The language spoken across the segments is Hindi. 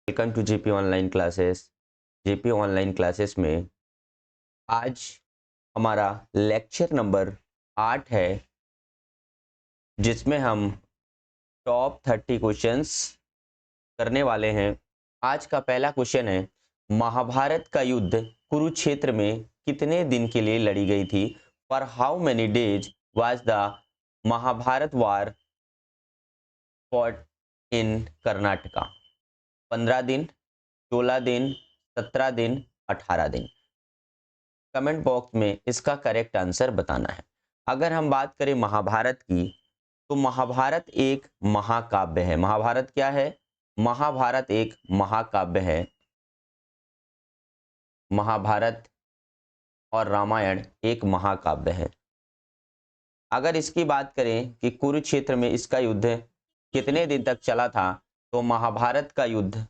Welcome to JP online classes. JP online classes में आज हमारा लेक्चर नंबर 8 है, जिसमें हम टॉप 30 क्वेश्चंस करने वाले हैं। आज का पहला क्वेश्चन है, महाभारत का युद्ध कुरुक्षेत्र में कितने दिन के लिए लड़ी गई थी? For how many days was the Mahabharata war fought in Karnataka? 15 दिन, 16 दिन, 17 दिन, 18 दिन। कमेंट बॉक्स में इसका करेक्ट आंसर बताना है। अगर हम बात करें महाभारत की, तो महाभारत एक महाकाव्य है। महाभारत क्या है? महाभारत एक महाकाव्य है। महाभारत और रामायण एक महाकाव्य है। अगर इसकी बात करें कि कुरुक्षेत्र में इसका युद्ध कितने दिन तक चला था, तो महाभारत का युद्ध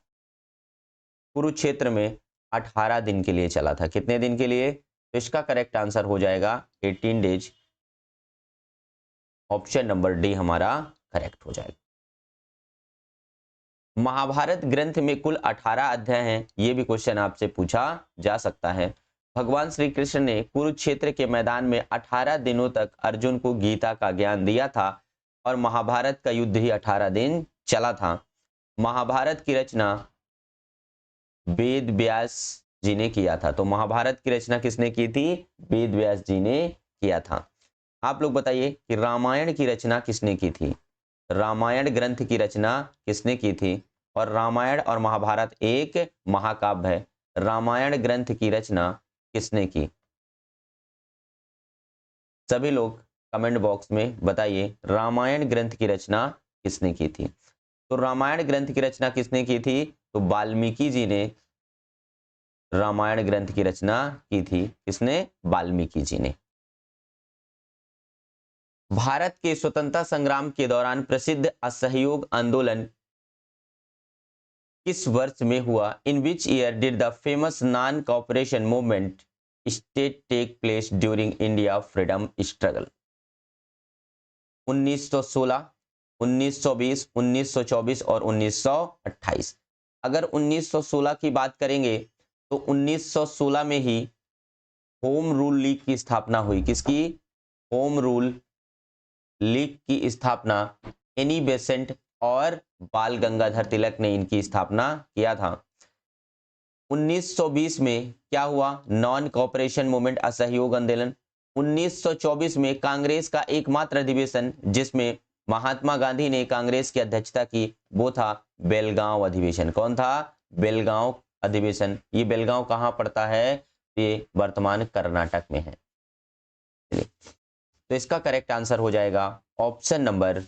कुरुक्षेत्र में 18 दिन के लिए चला था। कितने दिन के लिए? तो इसका करेक्ट आंसर हो जाएगा 18 डेज। ऑप्शन नंबर डी हमारा करेक्ट हो जाएगा। महाभारत ग्रंथ में कुल 18 अध्याय हैं। ये भी क्वेश्चन आपसे पूछा जा सकता है। भगवान श्री कृष्ण ने कुरुक्षेत्र के मैदान में 18 दिनों तक अर्जुन को गीता का ज्ञान दिया था और महाभारत का युद्ध ही 18 दिन चला था। महाभारत की रचना वेद व्यास जी ने किया था। तो महाभारत की रचना किसने की थी? वेद व्यास जी ने किया था। आप लोग बताइए कि रामायण की रचना किसने की थी? रामायण ग्रंथ की रचना किसने की थी? और रामायण और महाभारत एक महाकाव्य है। रामायण ग्रंथ की रचना किसने की? सभी लोग कमेंट बॉक्स में बताइए, रामायण ग्रंथ की रचना किसने की थी? तो रामायण ग्रंथ की रचना किसने की थी? तो वाल्मीकि जी ने रामायण ग्रंथ की रचना की थी। किसने? वाल्मीकि जी ने। भारत के स्वतंत्रता संग्राम के दौरान प्रसिद्ध असहयोग आंदोलन किस वर्ष में हुआ? In which year did the famous non cooperation movement state take place during India freedom struggle? 1916, 1920, 1924 और 1928। अगर 1916 की बात करेंगे तो 1916 में ही होम रूल लीग की स्थापना हुई। किसकी? होम रूल लीग की स्थापना एनी बेसेंट और बाल गंगाधर तिलक ने इनकी स्थापना किया था। 1920 में क्या हुआ? नॉन कॉपरेशन मूवमेंट, असहयोग आंदोलन। 1924 में कांग्रेस का एकमात्र अधिवेशन जिसमें महात्मा गांधी ने कांग्रेस की अध्यक्षता की, वो था बेलगांव अधिवेशन। कौन था? बेलगांव अधिवेशन। ये बेलगांव कहाँ पड़ता है? ये वर्तमान कर्नाटक में है। तो इसका करेक्ट आंसर हो जाएगा ऑप्शन नंबर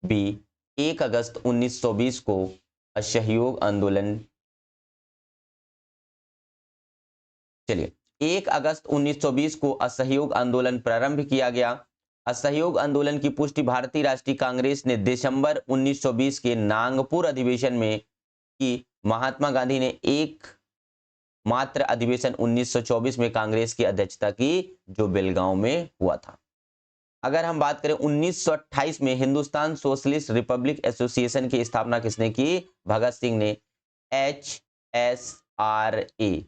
बी, 1 अगस्त 1920 को असहयोग आंदोलन। चलिए, 1 अगस्त 1920 को असहयोग आंदोलन प्रारंभ किया गया। असहयोग आंदोलन की पुष्टि भारतीय राष्ट्रीय कांग्रेस ने दिसंबर 1920 के नागपुर अधिवेशन में की। महात्मा गांधी ने एक मात्र अधिवेशन 1924 में कांग्रेस की अध्यक्षता की, जो बेलगांव में हुआ था। अगर हम बात करें 1928 में हिंदुस्तान सोशलिस्ट रिपब्लिक एसोसिएशन की स्थापना किसने की? भगत सिंह ने। HSRA,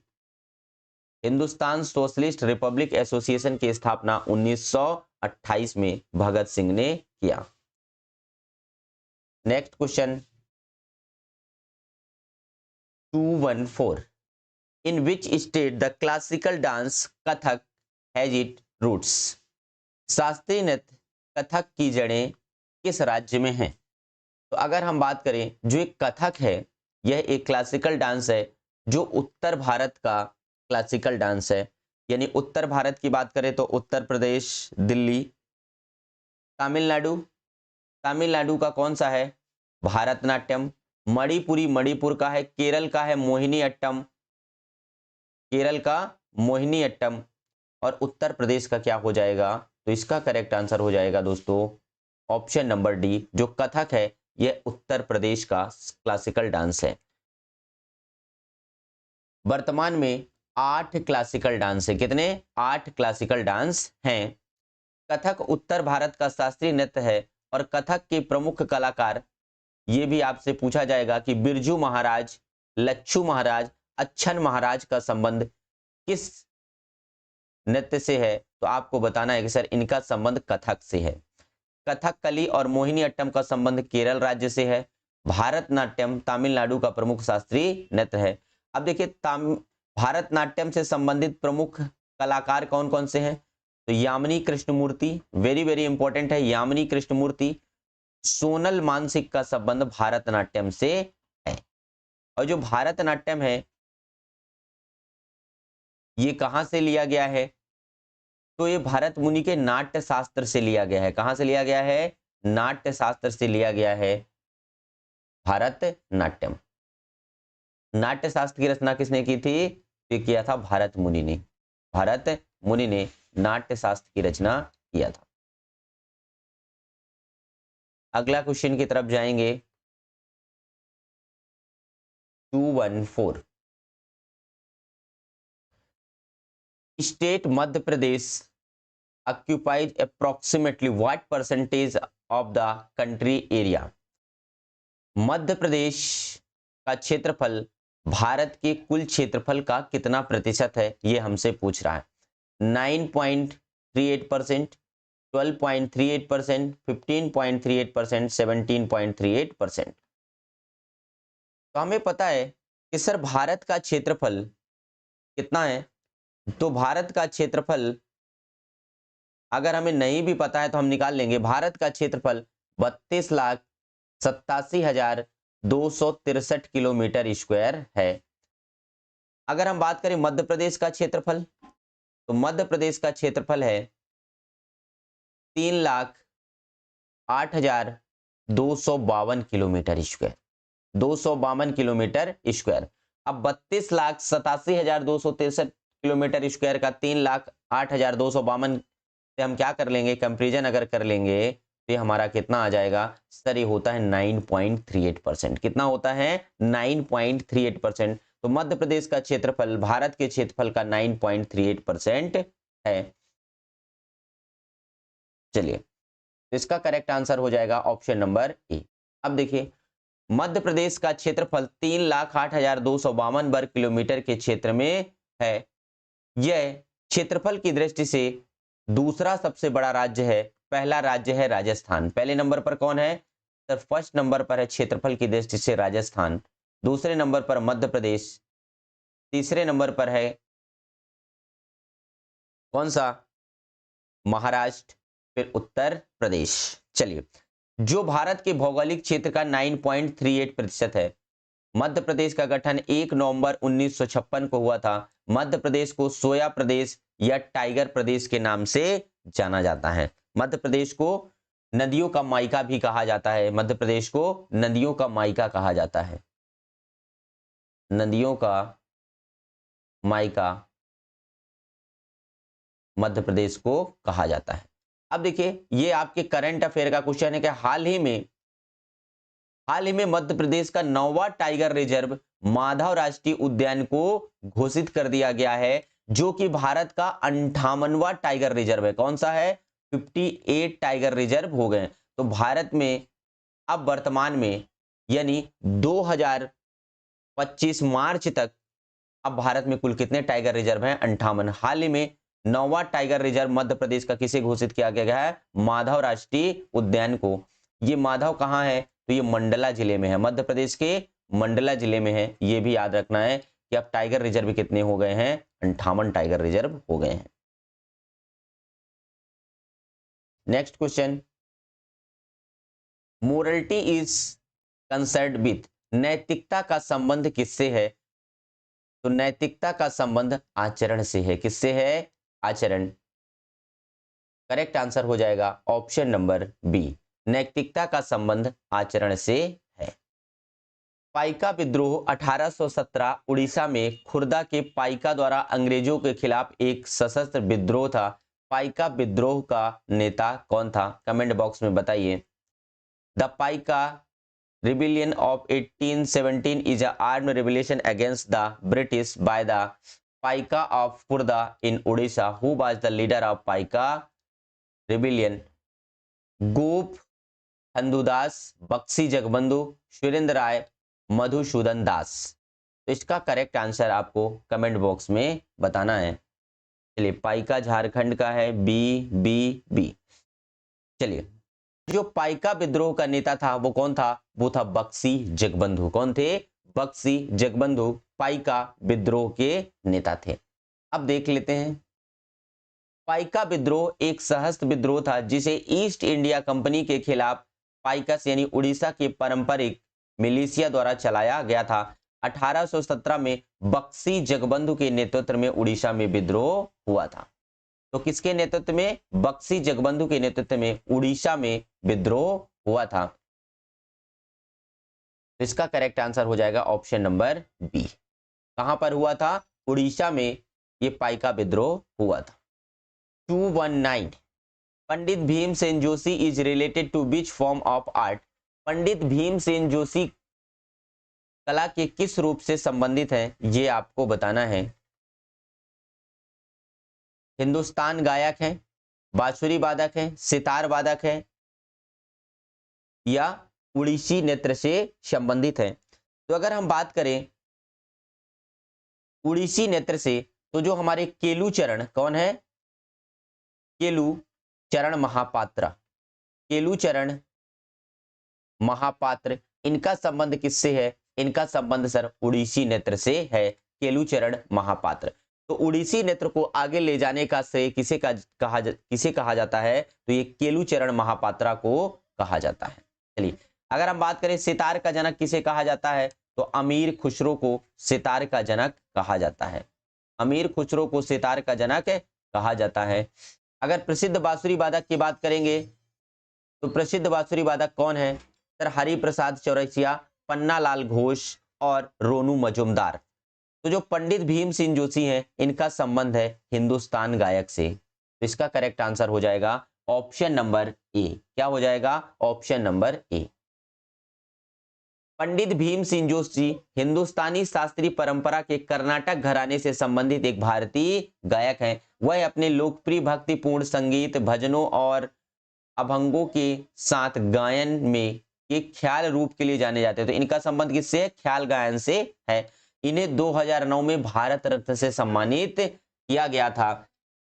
Hindustan socialist republic association की स्थापना 1928 में भगत सिंह ने किया। Next question 214, in which state the classical dance Kathak has its roots? शास्त्रीय नृत्य कथक की जड़ें किस राज्य में हैं? तो अगर हम बात करें, जो एक कथक है, यह एक क्लासिकल डांस है जो उत्तर भारत का क्लासिकल डांस है। यानी उत्तर भारत की बात करें तो उत्तर प्रदेश, दिल्ली, तमिलनाडु, तमिलनाडु का कौन सा है? भारतनाट्यम। मणिपुरी मणिपुर का है। केरल का है मोहिनी अट्टम, केरल का मोहिनी अट्टम। और उत्तर प्रदेश का क्या हो जाएगा? तो इसका करेक्ट आंसर हो जाएगा दोस्तों ऑप्शन नंबर डी, जो कथक है यह उत्तर प्रदेश का क्लासिकल डांस है। वर्तमान में 8 क्लासिकल डांस है। कितने? 8 क्लासिकल डांस हैं। कथक उत्तर भारत का शास्त्रीय नृत्य है और कथक के प्रमुख कलाकार ये भी आपसे पूछा जाएगा कि बिरजू महाराज, लच्छू महाराज, अच्छन महाराज का संबंध किस नृत्य से है, तो आपको बताना है कि सर इनका संबंध कथक से है। कथकली और मोहिनीअट्टम का संबंध केरल राज्य से है। भारतनाट्यम तमिलनाडु का प्रमुख शास्त्रीय नृत्य है। अब देखिए भारतनाट्यम से संबंधित प्रमुख कलाकार कौन कौन से हैं, तो Yamini Krishnamurthy, very very important है, यामिनी कृष्णमूर्ति। सोनल मानसिक का संबंध भारतनाट्यम से है। और जो भारतनाट्यम है ये कहां से लिया गया है, तो ये भरत मुनि के नाट्य शास्त्र से लिया गया है। कहां से लिया गया है, नाट्य शास्त्र से लिया गया है भारतनाट्यम। नाट्य शास्त्र की रचना किसने की थी, ये किया था भरत मुनि ने। भरत मुनि ने नाट्य शास्त्र की रचना किया था। अगला क्वेश्चन की तरफ जाएंगे, 214। State Madhya Pradesh occupies approximately what percentage of the country area? Madhya Pradesh का क्षेत्रफल भारत के कुल क्षेत्रफल का कितना प्रतिशत है, ये हमसे पूछ रहा है। 9.38%, 12.38%, 15.38%, 17.38%। तो हमें पता है कि सर भारत का क्षेत्रफल कितना है, तो भारत का क्षेत्रफल अगर हमें नहीं भी पता है तो हम निकाल लेंगे। भारत का क्षेत्रफल 32,87,263 किलोमीटर स्क्वायर है। अगर हम बात करें मध्य प्रदेश का क्षेत्रफल, तो मध्य प्रदेश का क्षेत्रफल है 3,08,252 किलोमीटर स्क्वायर, 252 किलोमीटर स्क्वायर। अब 32,87,263 किलोमीटर स्क्वायर का 3,08,252 से हम क्या कर लेंगे, कंपेरिजन अगर कर लेंगे तो हमारा कितना आ जाएगा सर, ये होता है 9.38%। कितना होता है, 9.38%। तो मध्य प्रदेश का क्षेत्रफल भारत के क्षेत्रफल का 9.38% है। चलिए, तो इसका करेक्ट आंसर हो जाएगा ऑप्शन नंबर ए। अब देखिए, मध्य प्रदेश का क्षेत्रफल 3,08,252 वर्ग किलोमीटर के क्षेत्र में है। यह क्षेत्रफल की दृष्टि से दूसरा सबसे बड़ा राज्य है। पहला राज्य है राजस्थान। पहले नंबर पर कौन है सर, फर्स्ट नंबर पर है क्षेत्रफल की दृष्टि से राजस्थान। दूसरे नंबर पर मध्य प्रदेश। तीसरे नंबर पर है कौन सा, महाराष्ट्र। फिर उत्तर प्रदेश। चलिए, जो भारत के भौगोलिक क्षेत्र का 9.38% है। मध्य प्रदेश का गठन 1 नवंबर 1956 को हुआ था। मध्य प्रदेश को सोया प्रदेश या टाइगर प्रदेश के नाम से जाना जाता है। मध्य प्रदेश को नदियों का मायका भी कहा जाता है। मध्य प्रदेश को नदियों का मायका कहा जाता है। नदियों का मायका मध्य प्रदेश को कहा जाता है। अब देखिए, ये आपके करंट अफेयर का क्वेश्चन है कि हाल ही में मध्य प्रदेश का 9वां टाइगर रिजर्व माधव राष्ट्रीय उद्यान को घोषित कर दिया गया है, जो कि भारत का 58वां टाइगर रिजर्व है। कौन सा है, 58 टाइगर रिजर्व हो गए। तो भारत में अब वर्तमान में यानी 2025 मार्च तक अब भारत में कुल कितने टाइगर रिजर्व हैं, 58। हाल ही में 9वां टाइगर रिजर्व मध्य प्रदेश का किसे घोषित किया गया है, माधव राष्ट्रीय उद्यान को। ये माधव कहाँ है, तो ये मंडला जिले में है। मध्य प्रदेश के मंडला जिले में है। ये भी याद रखना है कि अब टाइगर रिजर्व कितने हो गए हैं, 58 टाइगर रिजर्व हो गए हैं। Next question, morality is concerned with, नैतिकता का संबंध किससे है, तो नैतिकता का संबंध आचरण से है। किससे है, आचरण। करेक्ट आंसर हो जाएगा ऑप्शन नंबर बी, नैतिकता का संबंध आचरण से है। पाइका विद्रोह 1817 उड़ीसा में खुर्दा के पाइका द्वारा अंग्रेजों के खिलाफ एक सशस्त्र विद्रोह था। पाइका विद्रोह का नेता कौन था, कमेंट बॉक्स में बताइए। The Paika rebellion of 1817 is an armed rebellion against the British by the Paika of Khurda in Odisha. Who was the leader of Paika rebellion? गोप चंदूदास, बक्सी जगबंधु, सुरेंद्र राय, मधुसूदन दास। तो इसका करेक्ट आंसर आपको कमेंट बॉक्स में बताना है। चलिए, पाइका झारखंड का है, बी बी बी। चलिए, जो पाइका विद्रोह का नेता था वो कौन था? वो था बक्सी जगबंधु। कौन थे? बक्सी जगबंधु पाइका विद्रोह के नेता थे। अब देख लेते हैं। पाइका विद्रोह एक सशस्त्र विद्रोह था जिसे ईस्ट इंडिया कंपनी के खिलाफ पाइकस यानी उड़ीसा के पारंपरिक मिलिशिया द्वारा चलाया गया था। 1817 में बक्सी जगबंधु के नेतृत्व में उड़ीसा में विद्रोह हुआ था। तो किसके नेतृत्व में? बक्सी जगबंधु के नेतृत्व में उड़ीसा में विद्रोह हुआ था। तो इसका करेक्ट आंसर हो जाएगा ऑप्शन नंबर बी। कहां पर हुआ था? उड़ीसा में ये पाइका विद्रोह हुआ था। 219 Pandit Bhimsen Joshi is related to which form of art? Pandit Bhimsen Joshi कला के किस रूप से संबंधित हैं, ये आपको बताना है। हिंदुस्तान गायक है, बांसुरी वादक है, सितार वादक है, या उड़ीसी नृत्य से संबंधित है। तो अगर हम बात करें उड़ीसी नृत्य से, तो जो हमारे केलू चरण, कौन है? केलू चरण महापात्र। केलू चरण महापात्र, इनका संबंध किससे है? इनका संबंध सर उड़ीसी नृत्य से है, केलू चरण महापात्र। तो उड़ीसी नृत्य को आगे ले जाने का श्रेय किसे कहा जाता है? तो ये केलू चरण महापात्रा को कहा जाता है। चलिए, अगर हम बात करें सितार का जनक किसे कहा जाता है, तो अमीर खुसरो को सितार का जनक कहा जाता है। अमीर खुसरो को सितार का जनक कहा जाता है। अगर प्रसिद्ध बांसुरी वादक की बात करेंगे तो प्रसिद्ध बांसुरी वादक कौन है? सर हरिप्रसाद चौरसिया, पन्ना लाल घोष और रोनू मजुमदार। तो जो पंडित भीमसेन जोशी हैं, इनका संबंध है हिंदुस्तान गायक से। तो इसका करेक्ट आंसर हो जाएगा ऑप्शन नंबर ए। क्या हो जाएगा? Option number A. Pandit Bhimsen Joshi Hindustani शास्त्रीय परंपरा के कर्नाटक घराने से संबंधित एक भारतीय गायक हैं। वह अपने लोकप्रिय भक्तिपूर्ण संगीत, भजनों और अभंगों के साथ गायन में एक ख्याल रूप के लिए जाने जाते हैं। तो इनका संबंध किससे है? ख्याल गायन से है। इन्हें 2009 में भारत रत्न से सम्मानित किया गया था।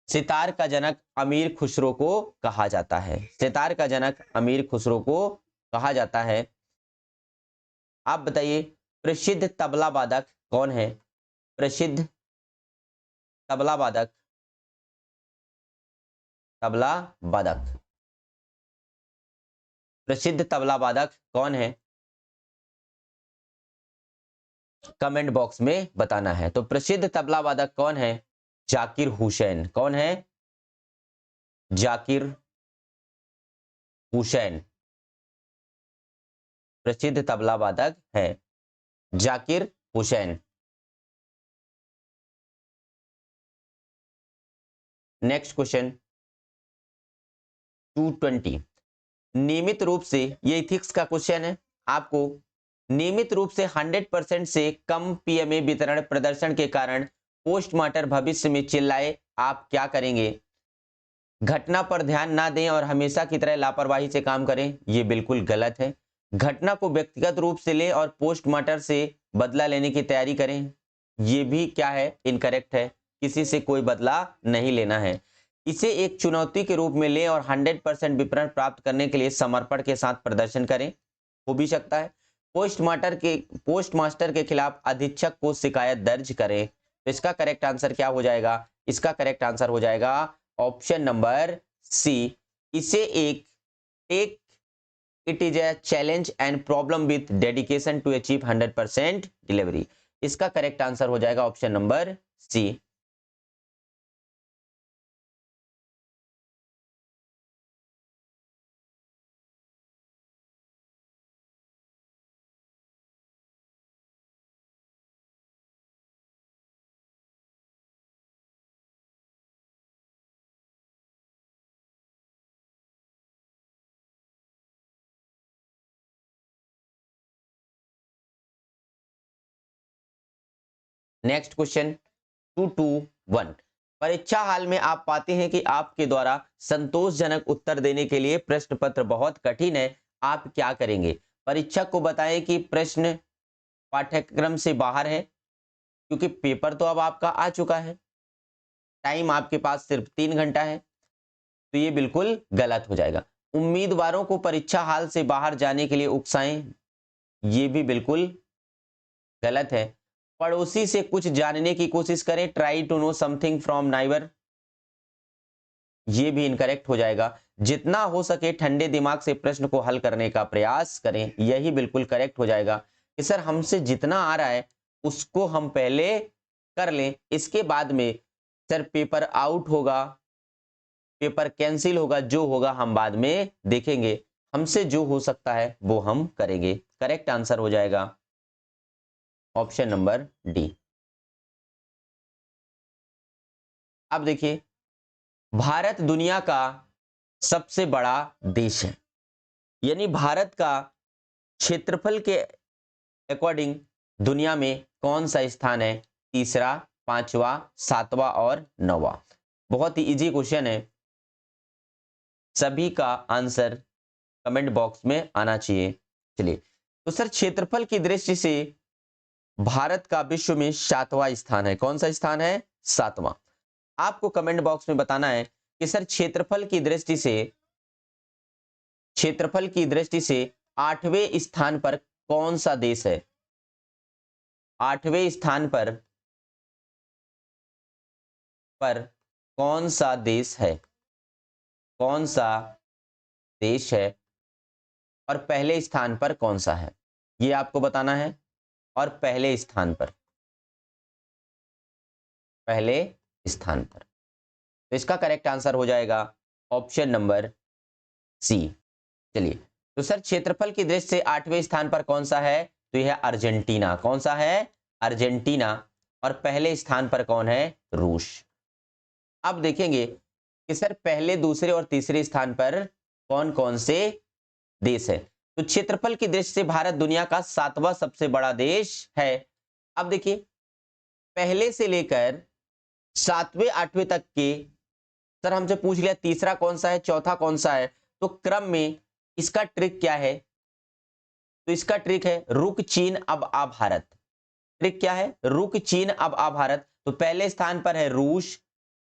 सितार का जनक अमीर खुसरो को कहा जाता है। सितार का जनक अमीर खुसरो को कहा जाता है। आप बताइए, प्रसिद्ध तबला वादक कौन है? प्रसिद्ध तबला वादक, तबला वादक, प्रसिद्ध तबला वादक कौन है? कमेंट बॉक्स में बताना है। तो प्रसिद्ध तबला वादक कौन है? जाकिर हुसैन। कौन है? जाकिर हुसैन प्रसिद्ध तबला वादक है, जाकिर हुसैन। नेक्स्ट क्वेश्चन 220 नियमित रूप से, ये इथिक्स का क्वेश्चन है आपको। नियमित रूप से 100% से कम पीएमए वितरण प्रदर्शन के कारण पोस्टमार्टम भविष्य में चिल्लाए, आप क्या करेंगे? घटना पर ध्यान ना दें और हमेशा की तरह लापरवाही से काम करें, ये बिल्कुल गलत है। घटना को व्यक्तिगत रूप से लें और पोस्टमार्टम से बदला लेने की तैयारी करें, ये भी क्या है? इनकरेक्ट है। किसी से कोई बदला नहीं लेना है। इसे एक चुनौती के रूप में लें और 100% विपणन प्राप्त करने के लिए समर्पण के साथ प्रदर्शन करें, हो भी सकता है। पोस्टमास्टर के खिलाफ अधीक्षक को शिकायत दर्ज करें। तो इसका करेक्ट आंसर क्या हो जाएगा? इसका करेक्ट आंसर हो जाएगा ऑप्शन नंबर सी। इसे एक take it is a challenge and problem with dedication to achieve 100% delivery. इसका करेक्ट आंसर हो जाएगा option number C. Next question 221 परीक्षा हाल में आप पाते हैं कि आपके द्वारा संतोषजनक उत्तर देने के लिए प्रश्न पत्र बहुत कठिन है। आप क्या करेंगे? परीक्षक को बताएं कि प्रश्न पाठ्यक्रम से बाहर है, क्योंकि पेपर तो अब आपका आ चुका है, टाइम आपके पास सिर्फ 3 घंटा है, तो ये बिल्कुल गलत हो जाएगा। उम्मीदवारों को परीक्षा हाल से बाहर जाने के लिए उकसाएं, ये भी बिल्कुल गलत है। पड़ोसी से कुछ जानने की कोशिश करें, try to know something from neighbour, ये भी इनकरेक्ट हो जाएगा। जितना हो सके ठंडे दिमाग से प्रश्न को हल करने का प्रयास करें, यही बिल्कुल करेक्ट हो जाएगा कि सर हमसे जितना आ रहा है उसको हम पहले कर लें, इसके बाद में सर पेपर आउट होगा, पेपर कैंसिल होगा, जो होगा हम बाद में देखेंगे, हमसे जो हो सकता है वो हम करेंगे। करेक्ट आंसर हो जाएगा ऑप्शन नंबर डी। अब देखिए, भारत दुनिया का सबसे बड़ा देश है, यानी भारत का क्षेत्रफल के अकॉर्डिंग दुनिया में कौन सा स्थान है? तीसरा, पांचवा, सातवां और नौवां। बहुत ही इजी क्वेश्चन है, सभी का आंसर कमेंट बॉक्स में आना चाहिए। चलिए, तो सर क्षेत्रफल की दृष्टि से भारत का विश्व में 7वां स्थान है। कौन सा स्थान है? 7वां। आपको कमेंट बॉक्स में बताना है कि सर क्षेत्रफल की दृष्टि से 8वें स्थान पर कौन सा देश है? 8वें स्थान पर कौन सा देश है? कौन सा देश है और पहले स्थान पर कौन सा है, ये आपको बताना है। और पहले स्थान पर तो इसका करेक्ट आंसर हो जाएगा ऑप्शन नंबर सी। चलिए, तो सर क्षेत्रफल की दृष्टि से 8वें स्थान पर कौन सा है? तो यह है अर्जेंटीना। कौन सा है? अर्जेंटीना। और पहले स्थान पर कौन है? रूस। अब देखेंगे कि सर पहले, दूसरे और तीसरे स्थान पर कौन कौन से देश है। तो क्षेत्रफल की दृष्टि से भारत दुनिया का 7वां सबसे बड़ा देश है। अब देखिए, पहले से लेकर 7वें 8वें तक के सर हमसे पूछ लिया तीसरा कौन सा है, चौथा कौन सा है, तो क्रम में इसका ट्रिक क्या है? तो इसका ट्रिक है रुक चीन अब आ भारत। ट्रिक क्या है? रुक चीन अब आ भारत। तो पहले स्थान पर है रूस,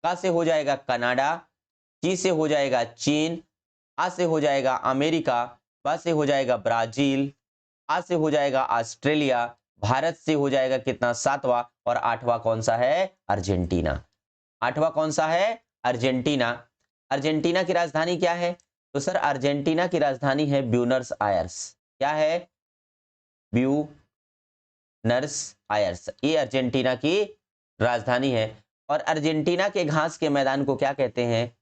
का से हो जाएगा कनाडा, ची से हो जाएगा चीन, आ से हो जाएगा अमेरिका, बा से हो जाएगा ब्राजील, आ से हो जाएगा ऑस्ट्रेलिया, भारत से हो जाएगा कितना? 7वां, और 8वां कौन सा है? अर्जेंटीना। 8वां कौन सा है? अर्जेंटीना। अर्जेंटीना की राजधानी क्या है? तो सर अर्जेंटीना की राजधानी है ब्यूनस आयर्स। क्या है? ब्यूनस आयर्स, ये अर्जेंटीना की राजधानी है। और अर्जेंटीना के घास के मैदान को क्या कहते हैं?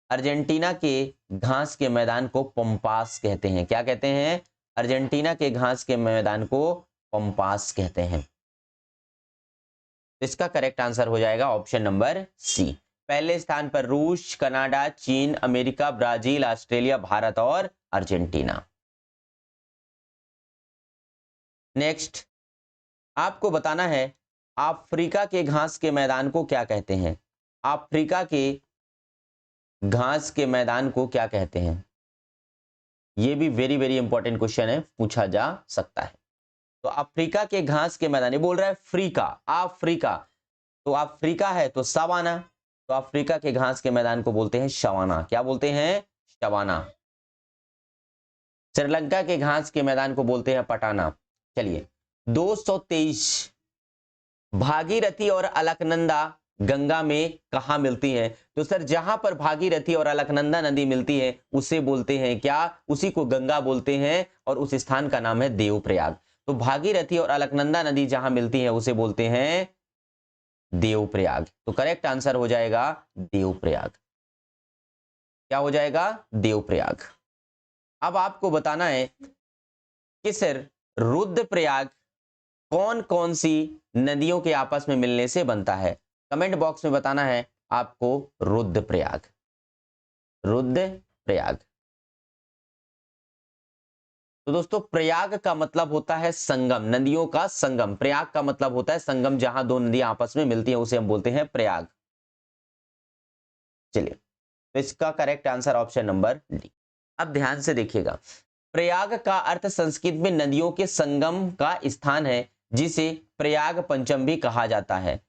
अर्जेंटीना के घास के मैदान को पंपास कहते हैं। क्या कहते हैं? अर्जेंटीना के घास के मैदान को पंपास कहते हैं। इसका करेक्ट आंसर हो जाएगा ऑप्शन नंबर सी। पहले स्थान पर रूस, कनाडा, चीन, अमेरिका, ब्राजील, ऑस्ट्रेलिया, भारत और अर्जेंटीना। नेक्स्ट, आपको बताना है अफ्रीका के घास के मैदान को क्या कहते हैं? अफ्रीका के घास के मैदान को क्या कहते हैं? यह भी वेरी वेरी इंपॉर्टेंट क्वेश्चन है, पूछा जा सकता है। तो अफ्रीका के घास के मैदान, ये बोल रहा है अफ्रीका, अफ्रीका, तो अफ्रीका है तो सवाना, तो अफ्रीका के घास के मैदान को बोलते हैं शवाना। क्या बोलते हैं? शवाना। श्रीलंका के घास के मैदान को बोलते हैं पटाना। चलिए, 223 भागीरथी और अलकनंदा गंगा में कहा मिलती हैं? तो सर जहां पर भागीरथी और अलकनंदा नदी मिलती है उसे बोलते हैं क्या? उसी को गंगा बोलते हैं, और उस स्थान का नाम है देवप्रयाग। तो भागीरथी और अलकनंदा नदी जहां मिलती है उसे बोलते हैं देवप्रयाग। तो करेक्ट आंसर हो जाएगा देवप्रयाग। क्या हो जाएगा? देवप्रयाग। अब आपको बताना है कि सर रुद्रप्रयाग कौन कौन सी नदियों के आपस में मिलने से बनता है? कमेंट बॉक्स में बताना है आपको रुद्रप्रयाग। रुद्रप्रयाग, तो दोस्तों प्रयाग का मतलब होता है संगम, नदियों का संगम। प्रयाग का मतलब होता है संगम, जहां दो नदियां आपस में मिलती हैं उसे हम बोलते हैं प्रयाग। चलिए, तो इसका correct answer option number D. अब ध्यान से देखिएगा, प्रयाग का अर्थ संस्कृत में नदियों के संगम का स्थान है, जिसे प्रयाग पंचम भी कहा जाता है।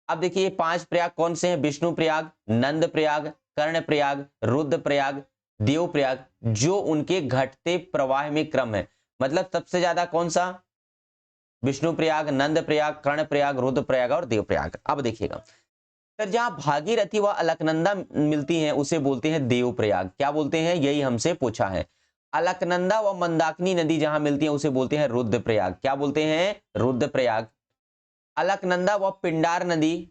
अब देखिए 5 प्रयाग कौन से हैं? विष्णु प्रयाग, नंद प्रयाग, कर्ण प्रयाग, रुद्र प्रयाग, देव प्रयाग, जो उनके घटते प्रवाह में क्रम है। मतलब सबसे ज्यादा कौन सा? विष्णु प्रयाग, नंद प्रयाग, कर्ण प्रयाग, रुद्र प्रयाग और देव प्रयाग। अब देखिएगा सर, जहां भागीरथी व अलकनंदा मिलती हैं उसे बोलते हैं देव प्रयाग। क्या बोलते हैं? यही हमसे पूछा है। अलकनंदा व मंदाकिनी नदी जहां मिलती है उसे बोलते हैं रुद्र प्रयाग। क्या बोलते हैं? रुद्र प्रयाग। अलकनंदा व पिंडार नदी,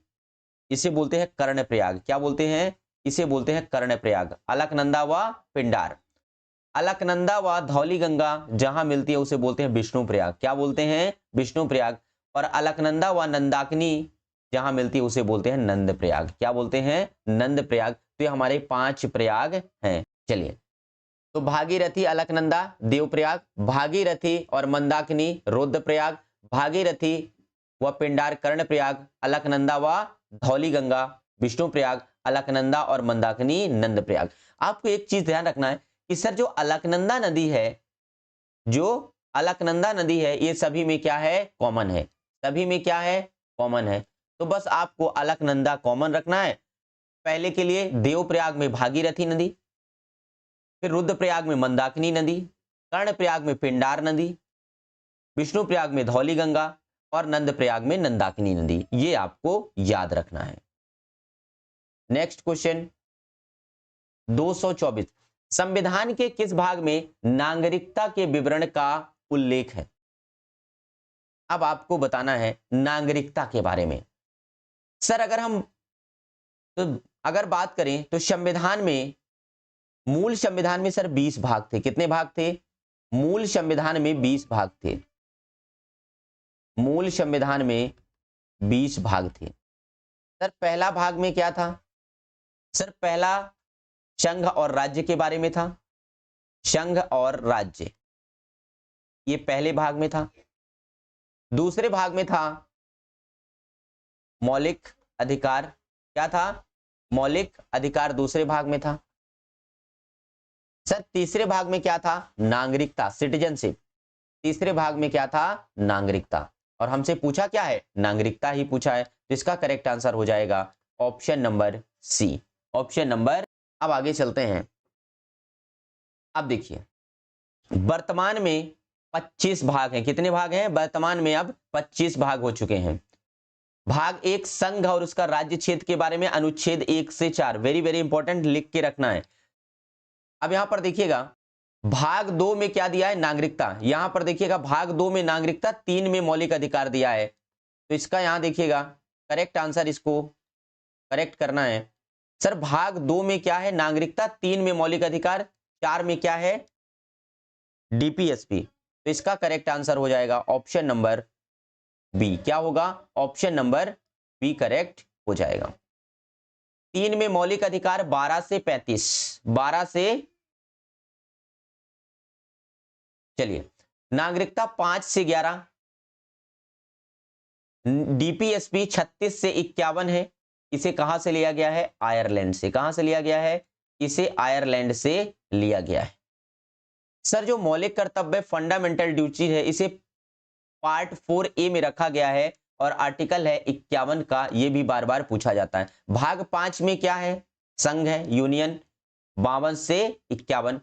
इसे बोलते हैं कर्ण प्रयाग। क्या बोलते हैं? इसे बोलते हैं कर्ण प्रयाग। अलकनंदा व पिंडार। अलकनंदा व धौली गंगा जहां मिलती है उसे बोलते हैं विष्णु प्रयाग। क्या बोलते हैं? विष्णु प्रयाग। और अलकनंदा व नंदाकिनी जहां मिलती है उसे बोलते हैं नंद प्रयाग। क्या बोलते हैं? नंद प्रयाग। तो ये हमारे 5 प्रयाग हैं। चलिए, तो भागीरथी, अलकनंदा, देवप्रयाग, भागीरथी और मंदाकिनी रुद्र प्रयाग, भागीरथी व पिंडार कर्ण प्रयाग, अलकनंदा व धौली गंगा विष्णु प्रयाग, अलकनंदा और मंदाकिनी नंद प्रयाग। आपको एक चीज ध्यान रखना है कि सर जो अलकनंदा नदी है, जो अलकनंदा नदी है, ये सभी में क्या है? कॉमन है। सभी में क्या है? कॉमन है। तो बस आपको अलकनंदा कॉमन रखना है। पहले के लिए देवप्रयाग में भागीरथी नदी, फिर रुद्रप्रयाग में मंदाकिनी नदी, कर्णप्रयाग में पिंडार नदी, विष्णु प्रयाग में धौली गंगा और नंद प्रयाग में नंदाकिनी नदी। ये आपको याद रखना है। नेक्स्ट क्वेश्चन 224, संविधान के किस भाग में नागरिकता के विवरण का उल्लेख है? अब आपको बताना है नागरिकता के बारे में। सर अगर बात करें तो संविधान में, मूल संविधान में सर 20 भाग थे। कितने भाग थे? मूल संविधान में 20 भाग थे। मूल संविधान में 20 भाग थे। सर पहला भाग में क्या था? सर पहला संघ और राज्य के बारे में था। संघ और राज्य, ये पहले भाग में था। दूसरे भाग में था मौलिक अधिकार। क्या था? मौलिक अधिकार दूसरे भाग में था। सर तीसरे भाग में क्या था? नागरिकता, सिटीजनशिप। तीसरे भाग में क्या था? नागरिकता। और हमसे पूछा क्या है? नागरिकता ही पूछा है। तो इसका करेक्ट आंसर हो जाएगा option number C. Option number. अब आगे चलते हैं। अब देखिए, वर्तमान में 25 भाग हैं। कितने भाग हैं? वर्तमान में अब 25 भाग हो चुके हैं। भाग 1 संघ और उसका राज्य क्षेत्र के बारे में, अनुच्छेद 1 से 4। वेरी वेरी इंपॉर्टेंट, लिख के रखना है। अब यहां पर देखिएगा भाग 2 में क्या दिया है? नागरिकता। यहां पर देखिएगा भाग 2 में नागरिकता, 3 में मौलिक अधिकार दिया है। तो इसका यहां देखिएगा करेक्ट आंसर, इसको करेक्ट करना है। सर भाग 2 में क्या है? नागरिकता, 3 में मौलिक अधिकार, 4 में क्या है? डीपीएसपी। तो इसका करेक्ट आंसर हो जाएगा ऑप्शन नंबर बी। क्या होगा? ऑप्शन नंबर बी करेक्ट हो जाएगा। 3 में मौलिक अधिकार 12 से 35, 12 से, चलिए नागरिकता 5 से 11, डीपीएसपी 36 से 51 है। इसे कहां से लिया गया है? आयरलैंड से। कहां से लिया गया है? इसे आयरलैंड से लिया गया है। सर जो मौलिक कर्तव्य, फंडामेंटल ड्यूटी है, इसे पार्ट 4A में रखा गया है और आर्टिकल है 51 का। ये भी बार बार पूछा जाता है। भाग 5 में क्या है? संघ है, यूनियन, 52 से 51।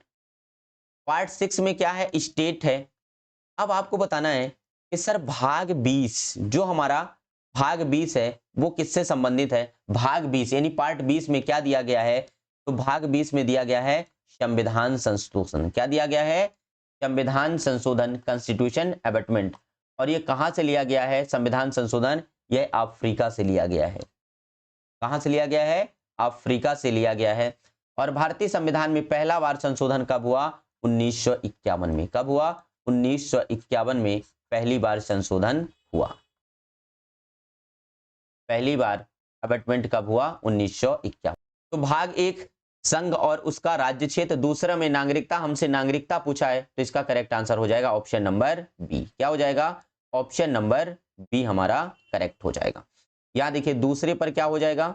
पार्ट 6 में क्या है? स्टेट है। अब आपको बताना है कि सर भाग 20, जो हमारा भाग 20 है वो किससे संबंधित है? भाग 20 यानी पार्ट 20 में क्या दिया गया है? तो भाग 20 में दिया गया है संविधान संशोधन। क्या दिया गया है? संविधान संशोधन, कॉन्स्टिट्यूशन अमेंडमेंट। और ये कहां से लिया गया है संविधान संशोधन? यह अफ्रीका से लिया गया है। कहां से लिया गया है? अफ्रीका से लिया गया है। और भारतीय संविधान में पहला बार संशोधन कब हुआ? 1951 में। कब हुआ? 1951 में पहली बार संशोधन हुआ। पहली बार अमेंडमेंट कब हुआ? 1951। तो भाग 1 संघ और उसका राज्य क्षेत्र, दूसरा में नागरिकता, हमसे नागरिकता पूछा है, तो इसका करेक्ट आंसर हो जाएगा ऑप्शन नंबर बी। क्या हो जाएगा? ऑप्शन नंबर बी हमारा करेक्ट हो जाएगा। यहां देखिए दूसरे पर क्या हो जाएगा?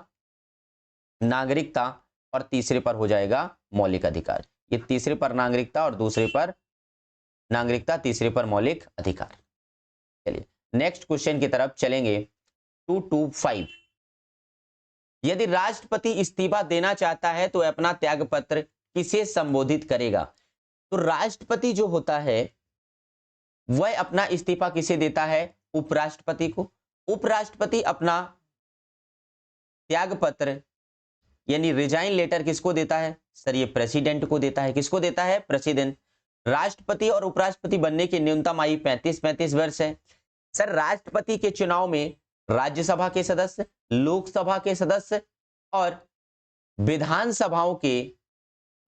नागरिकता, और तीसरे पर हो जाएगा मौलिक अधिकार। ये तीसरे पर नागरिकता और दूसरे पर नागरिकता, तीसरे पर मौलिक अधिकार। चलिए नेक्स्ट क्वेश्चन की तरफ चलेंगे। 225, यदि राष्ट्रपति इस्तीफा देना चाहता है तो अपना त्यागपत्र किसे संबोधित करेगा? तो राष्ट्रपति जो होता है वह अपना इस्तीफा किसे देता है? उपराष्ट्रपति को। उपराष्ट्रपति अपना त्यागपत्र यानी रिजाइन लेटर किसको देता है? सर ये प्रेसिडेंट को देता है। किसको देता है? प्रेसिडेंट। राष्ट्रपति और उपराष्ट्रपति बनने की न्यूनतम आयु 35 वर्ष है। सर राष्ट्रपति के चुनाव में राज्यसभा के सदस्य, लोकसभा के सदस्य और विधानसभाओं के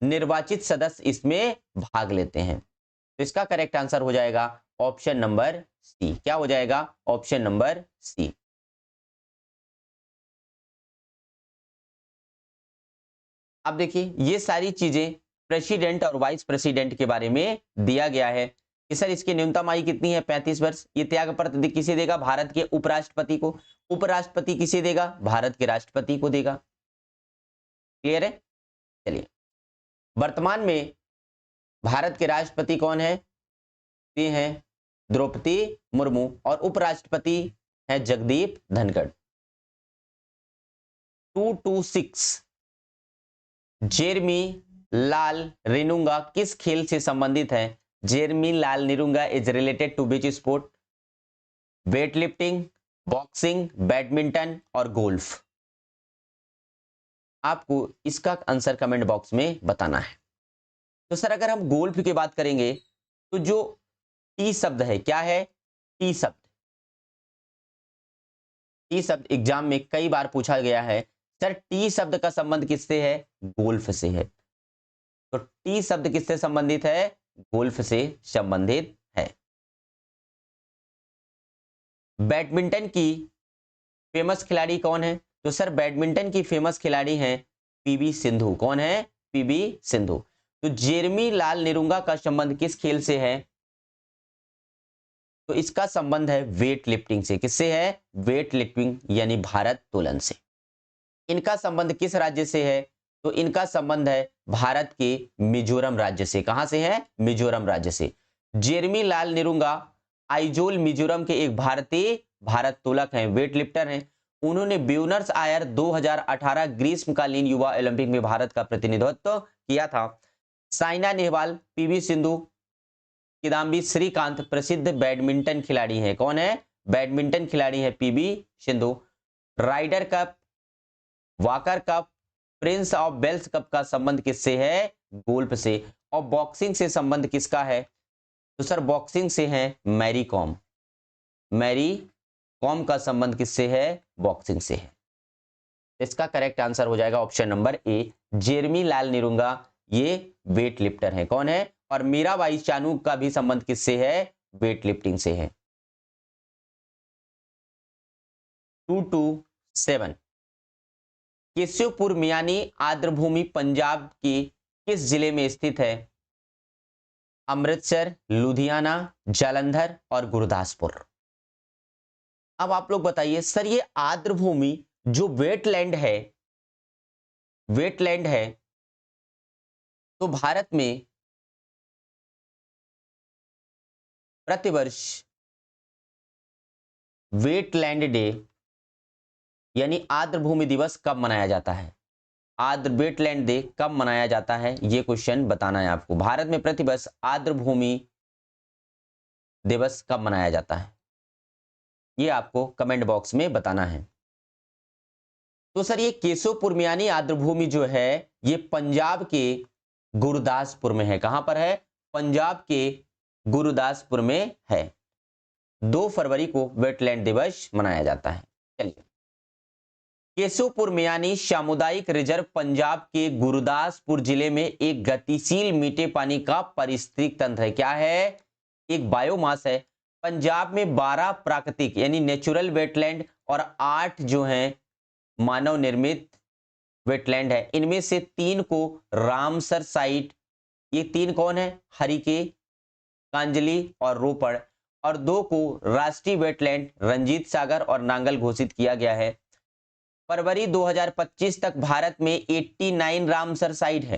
निर्वाचित सदस्य इसमें भाग लेते हैं। तो इसका करेक्ट आंसर हो जाएगा ऑप्शन नंबर सी। क्या हो जाएगा? Option number C. अब देखिए ये सारी चीजें प्रेसिडेंट और वाइस प्रेसिडेंट के बारे में दिया गया है कि सर इसकी न्यूनतम आयु कितनी है? 35 वर्ष। ये त्यागपत्र किसे देगा? भारत के उपराष्ट्रपति को। उपराष्ट्रपति किसे देगा? भारत के राष्ट्रपति को देगा। क्लियर है? चलिए वर्तमान में भारत के राष्ट्रपति कौन है? ये हैं द्रौपदी मुर्मू और उपराष्ट्रपति हैं जगदीप धनखड़। 226, जेरमी लाल निरुंगा किस खेल से संबंधित है? Jeremy Lalrinnunga is related to which sport? Weight lifting, boxing, badminton और गोल्फ। आपको इसका आंसर कमेंट बॉक्स में बताना है। तो सर अगर हम गोल्फ की बात करेंगे तो जो टी शब्द है, क्या है? टी शब्द। टी शब्द एग्जाम में कई बार पूछा गया है। सर टी शब्द का संबंध किससे है? गोल्फ से है। तो टी शब्द किससे संबंधित है? गोल्फ से संबंधित है। बैडमिंटन की फेमस खिलाड़ी कौन है? तो सर बैडमिंटन की फेमस खिलाड़ी हैं पीवी सिंधु। कौन है? पीवी सिंधु। तो जेरमी लाल निरुंगा का संबंध किस खेल से है? तो इसका संबंध है वेट लिफ्टिंग से। किससे है? वेट लिफ्टिंग यानी भारोत्तोलन से। इनका संबंध किस राज्य से है? तो इनका संबंध है भारत के मिजोरम राज्य से। कहां से है? मिजोरम राज्य से। जेरमी लाल निरुंगा आइजोल मिजोरम के एक भारतीय भारोत्तोलक हैं, वेट लिफ्टर हैं। उन्होंने ब्यूनस आयर 2018 ग्रीष्मकालीन युवा ओलंपिक में भारत का प्रतिनिधित्व किया था। साइना नेहवाल, पीवी सिंधु, किदाम्बी श्रीकांत प्रसिद्ध बैडमिंटन खिलाड़ी हैं। कौन है? बैडमिंटन खिलाड़ी है PV Sindhu. Ryder Cup, Walker Cup, Prince of Wales Cup का संबंध किससे है? गोल्फ से। और बॉक्सिंग से संबंध किसका है? तो सर बॉक्सिंग से है मैरी कॉम। मैरी कॉम का संबंध किससे है? बॉक्सिंग से है। इसका करेक्ट आंसर हो जाएगा ऑप्शन नंबर ए, जेरमी लाल निरुंगा ये वेट लिफ्टर है। कौन है? और मीराबाई चानू का भी संबंध किससे है? वेट लिफ्टिंग से है। 227, केशवपुर मियानी आर्द्रभूमि पंजाब के किस जिले में स्थित है? अमृतसर, लुधियाना, जालंधर और गुरदासपुर। अब आप लोग बताइए सर ये आर्द्रभूमि जो वेटलैंड है तो भारत में प्रतिवर्ष वेटलैंड डे यानी आर्द्रभूमि दिवस कब मनाया जाता है? आर्द्र वेटलैंड डे कब मनाया जाता है? ये क्वेश्चन बताना है आपको। भारत में प्रतिवर्ष आर्द्रभूमि दिवस कब मनाया जाता है? ये आपको कमेंट बॉक्स में बताना है। तो सर ये केशवपुर मियानी आर्द्रभूमि जो है ये पंजाब के गुरदासपुर में है। कहां पर है? पंजाब के गुरदासपुर में है। 2 फरवरी को वेटलैंड दिवस मनाया जाता है। चलिए केशवपुर मियानी सामुदायिक रिजर्व पंजाब के गुरदासपुर जिले में एक गतिशील मीठे पानी का पारिस्थितिक तंत्र है। क्या है? एक बायोमास है। पंजाब में 12 प्राकृतिक यानी नेचुरल वेटलैंड और 8 जो हैं मानव निर्मित वेटलैंड है। इनमें से 3 को रामसर साइट, ये 3 कौन है? हरिके, कांजली और रोपड़, और 2 को राष्ट्रीय वेटलैंड रंजीत सागर और नांगल घोषित किया गया है। फरवरी 2025 तक भारत में 89 रामसर साइट है।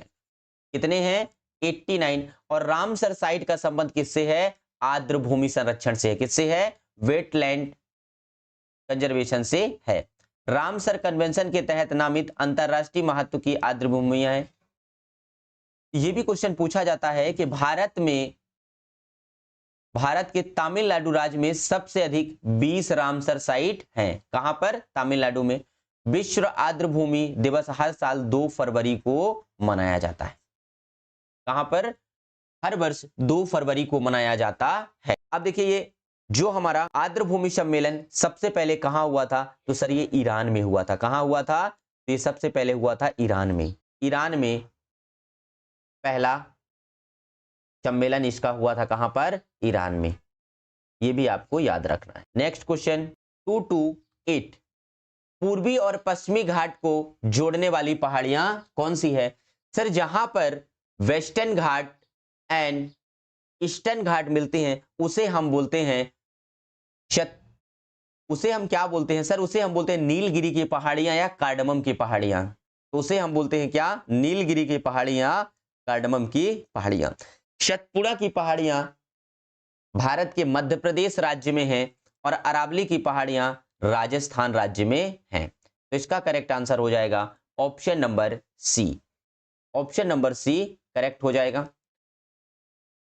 कितने हैं? 89। और रामसर साइट का संबंध किससे है? आर्द्र भूमि संरक्षण से है। किससे है? वेटलैंड कंजर्वेशन से है। रामसर कन्वेंशन के तहत नामित अंतरराष्ट्रीय महत्व की आर्द्र भूमियां हैं। यह भी क्वेश्चन पूछा जाता है कि भारत के तमिलनाडु राज्य में सबसे अधिक 20 रामसर साइट हैं। कहां पर? तमिलनाडु में। विश्व आर्द्र भूमि दिवस हर साल 2 फरवरी को मनाया जाता है। कहां पर? हर वर्ष 2 फरवरी को मनाया जाता है। अब देखिए, ये जो हमारा आर्द्र भूमि सम्मेलन सबसे पहले कहां हुआ था? तो सर ये ईरान में हुआ था। कहां हुआ था? तो ये सबसे पहले हुआ था ईरान में। ईरान में पहला सम्मेलन इसका हुआ था। कहां पर? ईरान में। ये भी आपको याद रखना है। Next question 228। पूर्वी और पश्चिमी घाट को जोड़ने वाली पहाड़ियां कौन सी है? सर जहां पर वेस्टर्न घाट एंड ईस्टर्न घाट मिलते हैं उसे हम बोलते हैं उसे हम क्या बोलते हैं सर? उसे हम बोलते हैं नीलगिरी की पहाड़ियां या कार्डमम की पहाड़ियां। तो उसे हम बोलते हैं क्या? नीलगिरी की पहाड़ियां, कार्डमम की पहाड़ियां। सतपुड़ा की पहाड़ियां भारत के मध्य प्रदेश राज्य में हैं और अरावली की पहाड़ियां राजस्थान राज्य में हैं। तो इसका करेक्ट आंसर हो जाएगा option number C. Option number C correct हो जाएगा।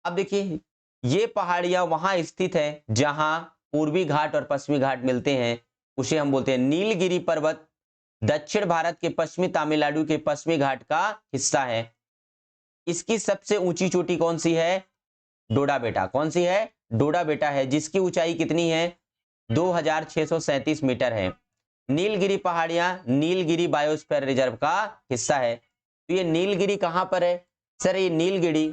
अब देखिए, ये पहाड़ियां वहां स्थित है जहां पूर्वी घाट और पश्चिमी घाट मिलते हैं। उसे हम बोलते हैं नीलगिरी पर्वत दक्षिण भारत के पश्चिमी तमिलनाडु के पश्चिमी घाट का हिस्सा है। इसकी सबसे ऊंची चोटी कौन सी है? डोडा बेटा। कौन सी है? डोडा बेटा है, जिसकी ऊंचाई कितनी है? 2637 मीटर है। नीलगिरी पहाड़ियां नीलगिरी बायोस्फीयर रिजर्व का हिस्सा है। तो ये नीलगिरी कहां पर है? सर ये नीलगिरी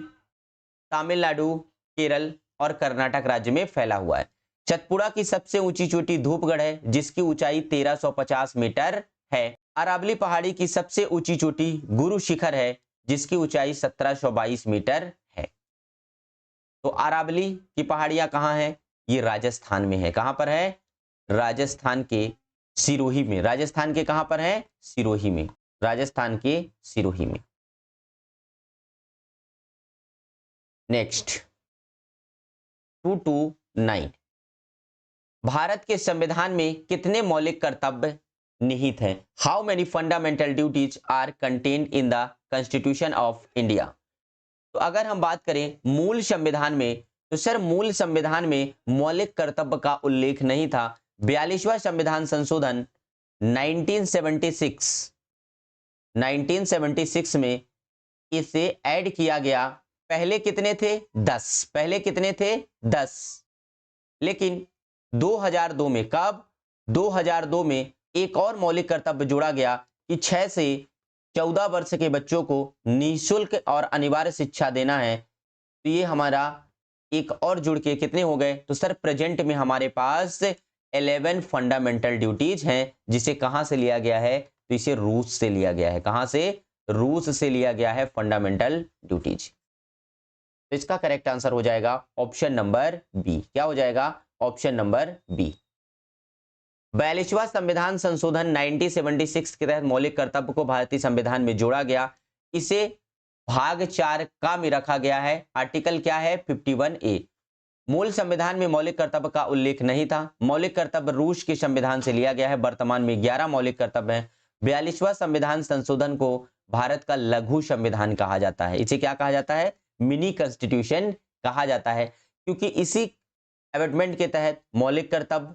तमिलनाडु, केरल और कर्नाटक राज्य में फैला हुआ है। सतपुड़ा की सबसे ऊंची चोटी धूपगढ़ है, जिसकी ऊंचाई 1350 मीटर है। अरावली पहाड़ी की सबसे ऊंची चोटी गुरु शिखर है, जिसकी ऊंचाई 1722 मीटर है। तो अरावली की पहाड़ियां कहां है? ये राजस्थान में है। कहां पर है? राजस्थान के सिरोही में। राजस्थान के कहां पर है? सिरोही में। राजस्थान के सिरोही में। नेक्स्ट 229। भारत के संविधान में कितने मौलिक कर्तव्य निहित हैं? How many fundamental duties are contained in the constitution of India? तो अगर हम बात करें मूल संविधान में, तो सर मूल संविधान में मौलिक कर्तव्य का उल्लेख नहीं था। 42वां संविधान संशोधन 1976 में इसे ऐड किया गया। पहले कितने थे? 10। पहले कितने थे? 10। लेकिन 2002 में, कब? 2002 में एक और मौलिक कर्तव्य जोड़ा गया कि 6 से 14 वर्ष के बच्चों को निःशुल्क और अनिवार्य शिक्षा देना है। तो ये हमारा एक और जुड़ के कितने हो गए? तो सर प्रेजेंट में हमारे पास 11 फंडामेंटल ड्यूटीज हैं, जिसे कहां से लिया गया है? तो इसे रूस से लिया गया है। कहां से? रूस से लिया गया है फंडामेंटल ड्यूटीज। तो इसका करेक्ट आंसर हो जाएगा ऑप्शन नंबर बी। क्या हो जाएगा? Option number B. 42वां संविधान संशोधन 1976 के तहत मौलिक कर्तव्य को भारतीय संविधान में जोड़ा गया। इसे भाग 4 का में रखा गया है। आर्टिकल क्या है? 51A। मूल संविधान में मौलिक कर्तव्य का उल्लेख नहीं था। मौलिक कर्तव्य रूस के संविधान से लिया गया है। वर्तमान में 11 मौलिक कर्तव्य हैं। 42वां संविधान संशोधन को भारत का लघु संविधान कहा जाता है। इसे क्या कहा जाता है? मिनी कॉन्स्टिट्यूशन कहा जाता है, क्योंकि इसी अमेंडमेंट के तहत मौलिक कर्तव्य,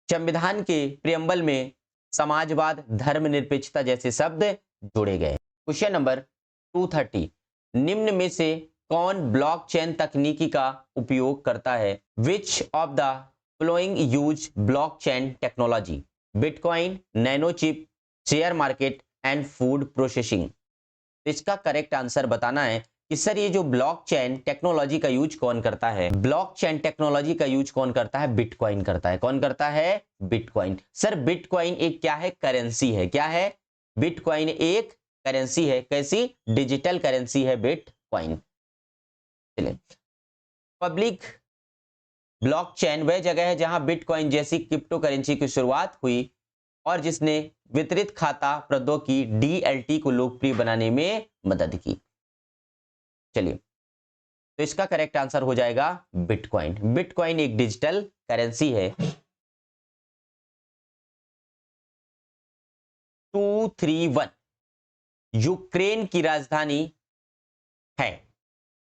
संविधान के प्रियम्बल में समाजवाद, धर्मनिरपेक्षता जैसे शब्द जोड़े गए। Question number 230। निम्न में से कौन ब्लॉकचेन तकनीकी का उपयोग करता है? Which of the following use blockchain technology? Bitcoin, nanochip, share market and food processing. इसका करेक्ट आंसर बताना है कि सर ये जो ब्लॉकचेन टेक्नोलॉजी का यूज कौन करता है? ब्लॉकचेन टेक्नोलॉजी का यूज कौन करता है? बिटकॉइन करता है। कौन करता है? बिटकॉइन। सर बिटकॉइन एक क्या है? करेंसी है। क्या है? बिटकॉइन एक करेंसी है। कैसी? डिजिटल करेंसी है बिटकॉइन। चलिए, पब्लिक ब्लॉकचेन वह जगह है जहां बिटकॉइन जैसी क्रिप्टो करेंसी की शुरुआत हुई और जिसने वितरित खाता प्रौद्योगिकी DLT को लोकप्रिय बनाने में मदद की। चलिए, तो इसका करेक्ट आंसर हो जाएगा बिटकॉइन। बिटकॉइन एक डिजिटल करेंसी है। 231 यूक्रेन की राजधानी है।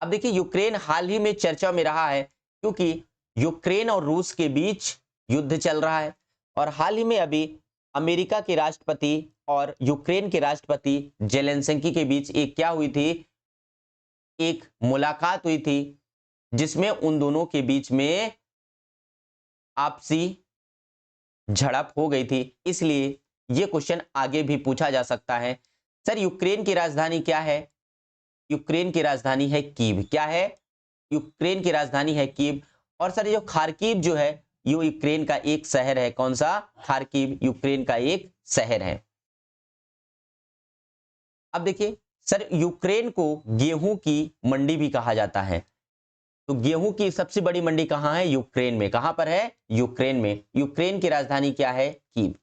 अब देखिए, यूक्रेन हाल ही में चर्चा में रहा है क्योंकि यूक्रेन और रूस के बीच युद्ध चल रहा है, और हाल ही में अभी अमेरिका के राष्ट्रपति और यूक्रेन के राष्ट्रपति जेलेंस्की के बीच एक क्या हुई थी, एक मुलाकात हुई थी, जिसमें उन दोनों के बीच में आपसी झड़प हो गई थी। इसलिए यह क्वेश्चन आगे भी पूछा जा सकता है। सर, यूक्रेन की राजधानी क्या है? यूक्रेन की राजधानी है कीव। क्या है? यूक्रेन की राजधानी है कीव। और सर, ये जो खार्किव जो है, ये यूक्रेन का एक शहर है। कौन सा? खार्किव यूक्रेन का एक शहर है। अब देखिए सर, यूक्रेन को गेहूं की मंडी भी कहा जाता है। तो गेहूं की सबसे बड़ी मंडी कहां है? यूक्रेन में। कहां पर है? यूक्रेन में। यूक्रेन की राजधानी क्या है? कीव।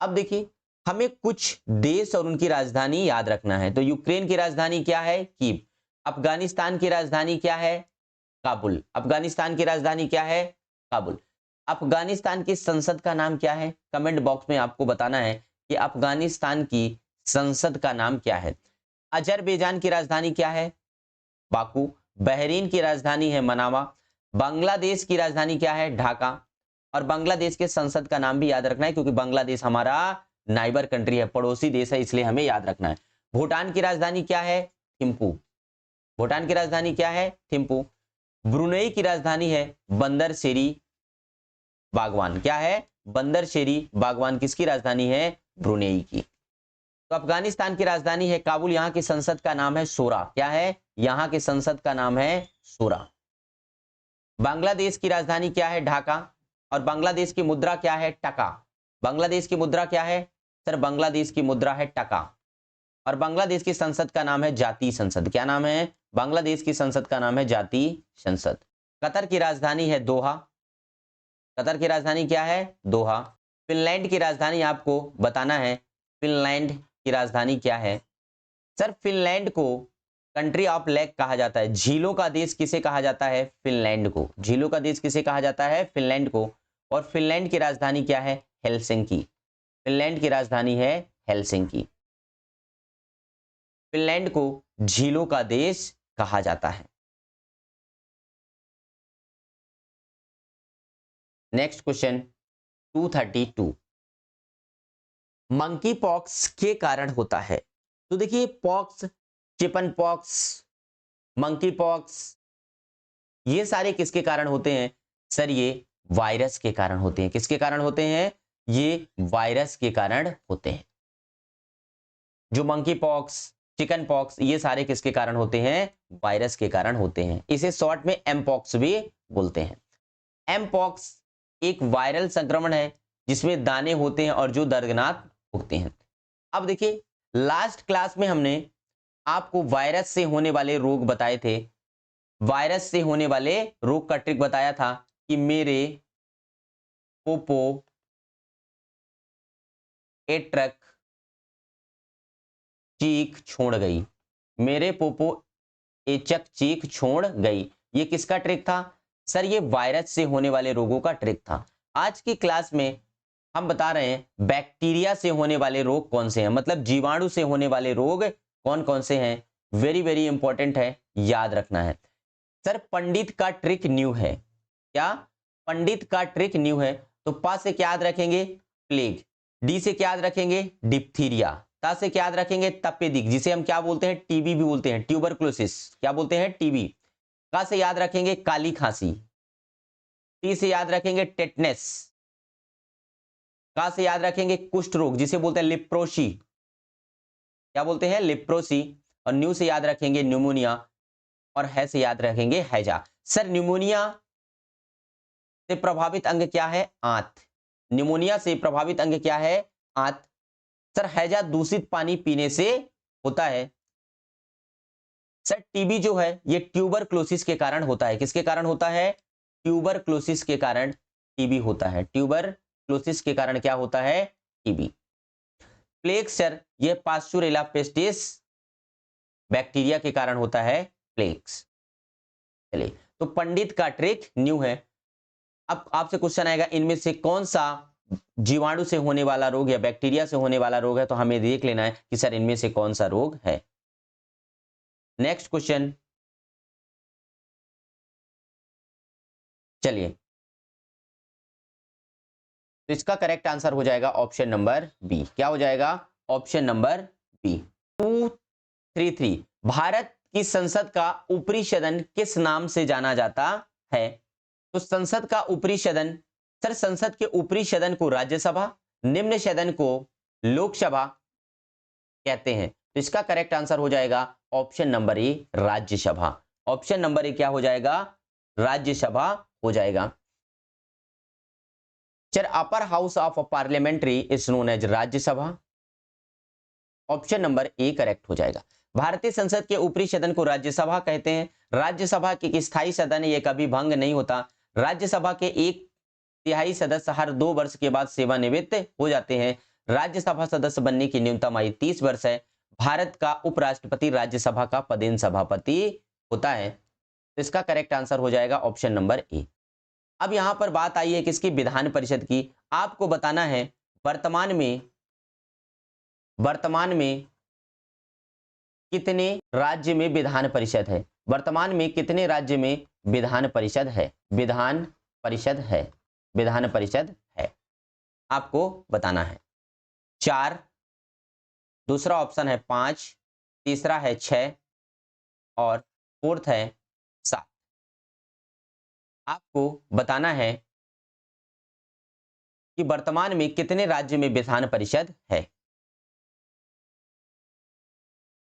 अब देखिए, हमें कुछ देश और उनकी राजधानी याद रखना है। तो यूक्रेन की राजधानी क्या है? कीव। अफगानिस्तान की राजधानी क्या है? काबुल। अफगानिस्तान की राजधानी क्या है? काबुल। अफगानिस्तान की संसद का नाम क्या है? कमेंट बॉक्स में आपको बताना है कि अफगानिस्तान की संसद का नाम क्या है। अजरबैजान की राजधानी क्या है? बाकू। बहरीन की राजधानी है मनामा। बांग्लादेश की राजधानी क्या है? ढाका। और बांग्लादेश के संसद का नाम भी याद रखना है, क्योंकि बांग्लादेश हमारा नाइबर कंट्री है, पड़ोसी देश है, इसलिए हमें याद रखना है। भूटान की राजधानी क्या है? थिम्पू। भूटान की राजधानी क्या है? थिम्पू। ब्रुनेई की राजधानी है बंदर शेरी बागवान। क्या है? बंदर शेरी बागवान किसकी राजधानी है? ब्रुनेई की। तो अफगानिस्तान की राजधानी है काबुल। यहां की संसद का नाम है शोरा। क्या है? यहां के संसद का नाम है शोरा। बांग्लादेश की राजधानी क्या है? ढाका। और बांग्लादेश की मुद्रा क्या है? टका। बांग्लादेश की मुद्रा क्या है? सर, बांग्लादेश की मुद्रा है टका। और बांग्लादेश की संसद का नाम है जातीय संसद। क्या नाम है? बांग्लादेश की संसद का नाम है जातीय संसद। कतर की राजधानी है दोहा। कतर की राजधानी क्या है? दोहा। फिनलैंड की राजधानी आपको बताना है। फिनलैंड की राजधानी क्या है? सर, फिनलैंड को कंट्री ऑफ लेक कहा जाता है। झीलों का देश किसे कहा जाता है? फिनलैंड को। झीलों का देश किसे कहा जाता है? फिनलैंड को। और फिनलैंड की राजधानी क्या है? हेलसिंकी। फिनलैंड की राजधानी है हेलसिंकी। फिनलैंड को झीलों का देश कहा जाता है। नेक्स्ट क्वेश्चन 232, मंकी पॉक्स के कारण होता है। तो देखिए, pox, chicken pox, monkey pox, ये सारे किसके कारण होते हैं? सर, ये वायरस के कारण होते हैं। किसके कारण होते हैं? ये वायरस के कारण होते हैं। जो मंकी पॉक्स, चिकन पॉक्स, ये सारे किसके कारण होते हैं? वायरस के कारण होते हैं। इसे शॉर्ट में एम पॉक्स भी बोलते हैं। एम पॉक्स एक वायरल संक्रमण है जिसमें दाने होते हैं और जो दर्दनाक होते हैं। अब देखिए, लास्ट क्लास में हमने आपको वायरस से होने वाले रोग बताए थे। वायरस से होने वाले रोग का ट्रिक बताया था कि मेरे पोपो एट्रक चीख छोड़ गई। मेरे पोपो एचक चीख छोड़ गई। ये किसका ट्रिक था? सर, ये वायरस से होने वाले रोगों का ट्रिक था। आज की क्लास में हम बता रहे हैं बैक्टीरिया से होने वाले रोग कौन से हैं, मतलब जीवाणु से होने वाले रोग कौन कौन से हैं। वेरी वेरी इंपॉर्टेंट है, याद रखना है। सर, पंडित का ट्रिक न्यू है। क्या? पंडित का ट्रिक न्यू है। तो पा से क्या याद रखेंगे? प्लेग। डी से क्या याद रखेंगे? डिप्थीरिया। ता से क्या याद रखेंगे? तपेदिक, जिसे हम क्या बोलते हैं? टीबी भी बोलते हैं। ट्यूबरकुलोसिस क्या बोलते हैं? टीबी। का से याद रखेंगे? काली खांसी। टी से याद रखेंगे? टेटनेस। का से याद रखेंगे? कुष्ठ रोग, जिसे बोलते हैं लिप्रोसी। क्या बोलते हैं? लिप्रोसी। और न्यू से याद रखेंगे? न्यूमोनिया। और है से याद रखेंगे? हैजा। सर, न्यूमोनिया से प्रभावित अंग क्या है? आंत। निमोनिया से प्रभावित अंग क्या है? आंत। सर, हैजा दूषित पानी पीने से होता है। सर, टीबी जो है ये ट्यूबरक्लोसिस के कारण होता है। किसके कारण होता है? ट्यूबरक्लोसिस के कारण टीबी होता है। ट्यूबरक्लोसिस के कारण क्या होता है? टीबी। प्लेग सर, ये पास्चुरेला पेस्टिस बैक्टीरिया के कारण होता है। प्लेग्स। चलिए, तो पंडित का ट्रिक न्यू है। अब आपसे क्वेश्चन आएगा इनमें से कौन सा जीवाणु से होने वाला रोग या बैक्टीरिया से होने वाला रोग है, तो हमें देख लेना है कि सर इनमें से कौन सा रोग है। नेक्स्ट क्वेश्चन, चलिए, तो इसका करेक्ट आंसर हो जाएगा ऑप्शन नंबर बी। क्या हो जाएगा? Option number B. 233, भारत की संसद का ऊपरी सदन किस नाम से जाना जाता है? तो संसद का ऊपरी सदन, सर संसद के ऊपरी सदन को राज्यसभा, निम्न सदन को लोकसभा कहते हैं। तो इसका करेक्ट आंसर हो जाएगा option number A, Rajya Sabha. Option number A क्या हो जाएगा? राज्यसभा हो जाएगा। Sir upper house of parliamentary is known as Rajya Sabha. Option number A correct हो जाएगा। भारतीय संसद के ऊपरी सदन को राज्यसभा कहते हैं। राज्यसभा की स्थायी सदन है, ये कभी भंग नहीं होता। राज्यसभा के 1/3 सदस्य हर 2 वर्ष के बाद सेवानिवृत्त हो जाते हैं। राज्यसभा सदस्य बनने की न्यूनतम आयु 30 वर्ष है। भारत का उपराष्ट्रपति राज्यसभा का पदेन सभापति होता है। तो इसका करेक्ट आंसर हो जाएगा ऑप्शन नंबर ए। अब यहां पर बात आई है किसकी? विधान परिषद की। आपको बताना है वर्तमान में कितने राज्य में विधान परिषद है? वर्तमान में कितने राज्य में विधान परिषद है? विधान परिषद है, आपको बताना है। 4, दूसरा ऑप्शन है 5, तीसरा है 6 और फोर्थ है 7। आपको बताना है कि वर्तमान में कितने राज्य में विधान परिषद है।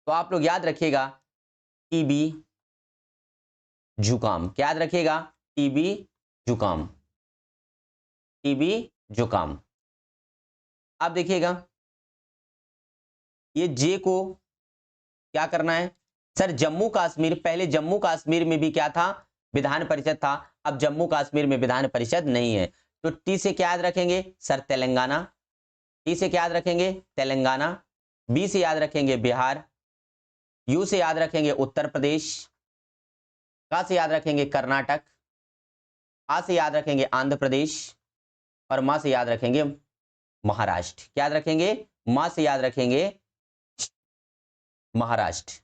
तो आप लोग याद रखिएगा, टीबी जुकाम। क्या याद रखिएगा? टीबी जुकाम। आप देखिएगा, ये जे को क्या करना है? सर जम्मू कश्मीर, पहले जम्मू कश्मीर में भी क्या था? विधान परिषद था। अब जम्मू कश्मीर में विधान परिषद नहीं है। तो टी से क्या याद रखेंगे? सर तेलंगाना। टी से क्या याद रखेंगे? तेलंगाना। बी से याद रखेंगे बिहार। यू से याद रखेंगे उत्तर प्रदेश। का से याद रखेंगे कर्नाटक। आ से याद रखेंगे आंध्र प्रदेश। और मां से याद रखेंगे महाराष्ट्र। क्या याद रखेंगे? मां से याद रखेंगे महाराष्ट्र।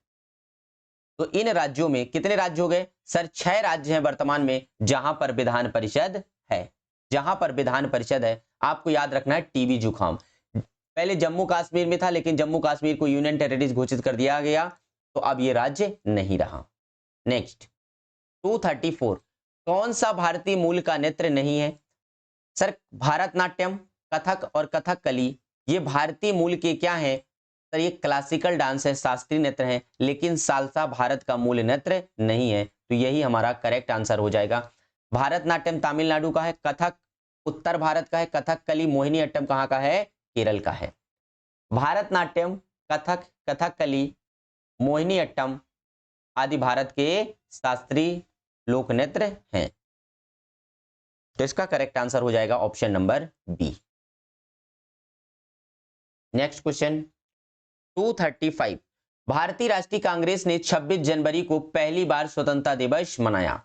तो इन राज्यों में कितने राज्य हो गए? सर 6 राज्य हैं वर्तमान में जहां पर विधान परिषद है। आपको याद रखना है टीबी जुकाम। पहले जम्मू कश्मीर में था, लेकिन जम्मू कश्मीर को यूनियन टेरिटरीज घोषित कर दिया गया, तो अब ये राज्य नहीं रहा। नेक्स्ट 234, कौन सा भारतीय मूल का नृत्य नहीं है? सर भारतनाट्यम, कथक और कथकली ये भारतीय मूल के क्या है? सर ये क्लासिकल डांस है, शास्त्रीय नृत्य है, लेकिन सालसा भारत का मूल नृत्य नहीं है। तो यही हमारा करेक्ट आंसर हो जाएगा। भारतनाट्यम तमिलनाडु का है, कथक उत्तर भारत का है, कथकली मोहिनीअट्टम कहाँ का है? केरल का है। भारतनाट्यम, कथक, कथकली, मोहिनीअट्टम आदि भारत के शास्त्रीय लोक नृत्य हैं। तो इसका करेक्ट आंसर हो जाएगा option number B. Next question 235, भारतीय राष्ट्रीय कांग्रेस ने 26 जनवरी को पहली बार स्वतंत्रता दिवस मनाया।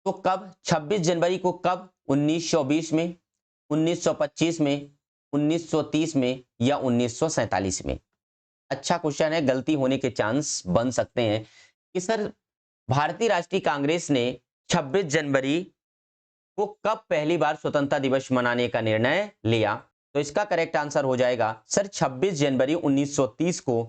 तो कब? 26 जनवरी को कब? 1920 में, 1925 में, 1930 में या 1947 में? अच्छा क्वेश्चन है, गलती होने के चांस बन सकते हैं कि सर भारतीय राष्ट्रीय कांग्रेस ने 26 जनवरी को कब पहली बार स्वतंत्रता दिवस मनाने का निर्णय लिया। तो इसका करेक्ट आंसर हो जाएगा सर 26 जनवरी 1930 को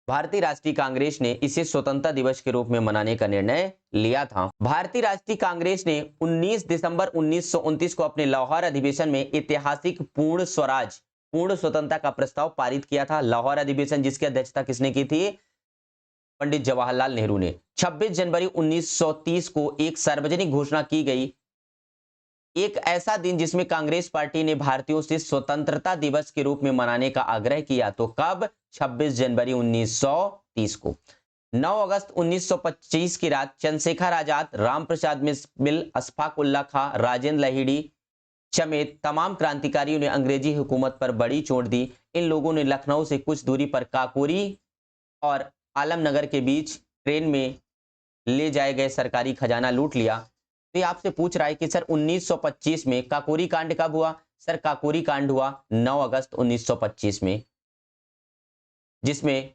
भारतीय राष्ट्रीय कांग्रेस ने इसे स्वतंत्रता दिवस के रूप में मनाने का निर्णय लिया था। भारतीय राष्ट्रीय कांग्रेस ने 19 दिसंबर 1929 को अपने लाहौर अधिवेशन में ऐतिहासिक पूर्ण स्वराज, पूर्ण स्वतंत्रता का प्रस्ताव पारित किया था। लाहौर अधिवेशन जिसकी अध्यक्षता किसने की थी? पंडित जवाहरलाल नेहरू ने। 26 जनवरी 1930 को एक सार्वजनिक घोषणा की गई, एक ऐसा दिन जिसमें कांग्रेस पार्टी ने भारतीयों से स्वतंत्रता दिवस के रूप में मनाने का आग्रह किया। तो कब? 26 जनवरी 1930 को। 9 अगस्त 1925 की रात चंद्रशेखर आजाद, रामप्रसाद मिल, अशफाक उल्लाह खां, राजेंद्र लाहिड़ी समेत तमाम क्रांतिकारियों ने अंग्रेजी हुकूमत पर बड़ी चोट दी। इन लोगों ने लखनऊ से कुछ दूरी पर काकोरी और आलमनगर के बीच ट्रेन में ले जाए गए सरकारी खजाना लूट लिया। तो ये आपसे पूछ रहा है कि सर 1925 में काकोरी कांड कब हुआ? सर काकोरी कांड हुआ 9 अगस्त 1925 में, जिसमें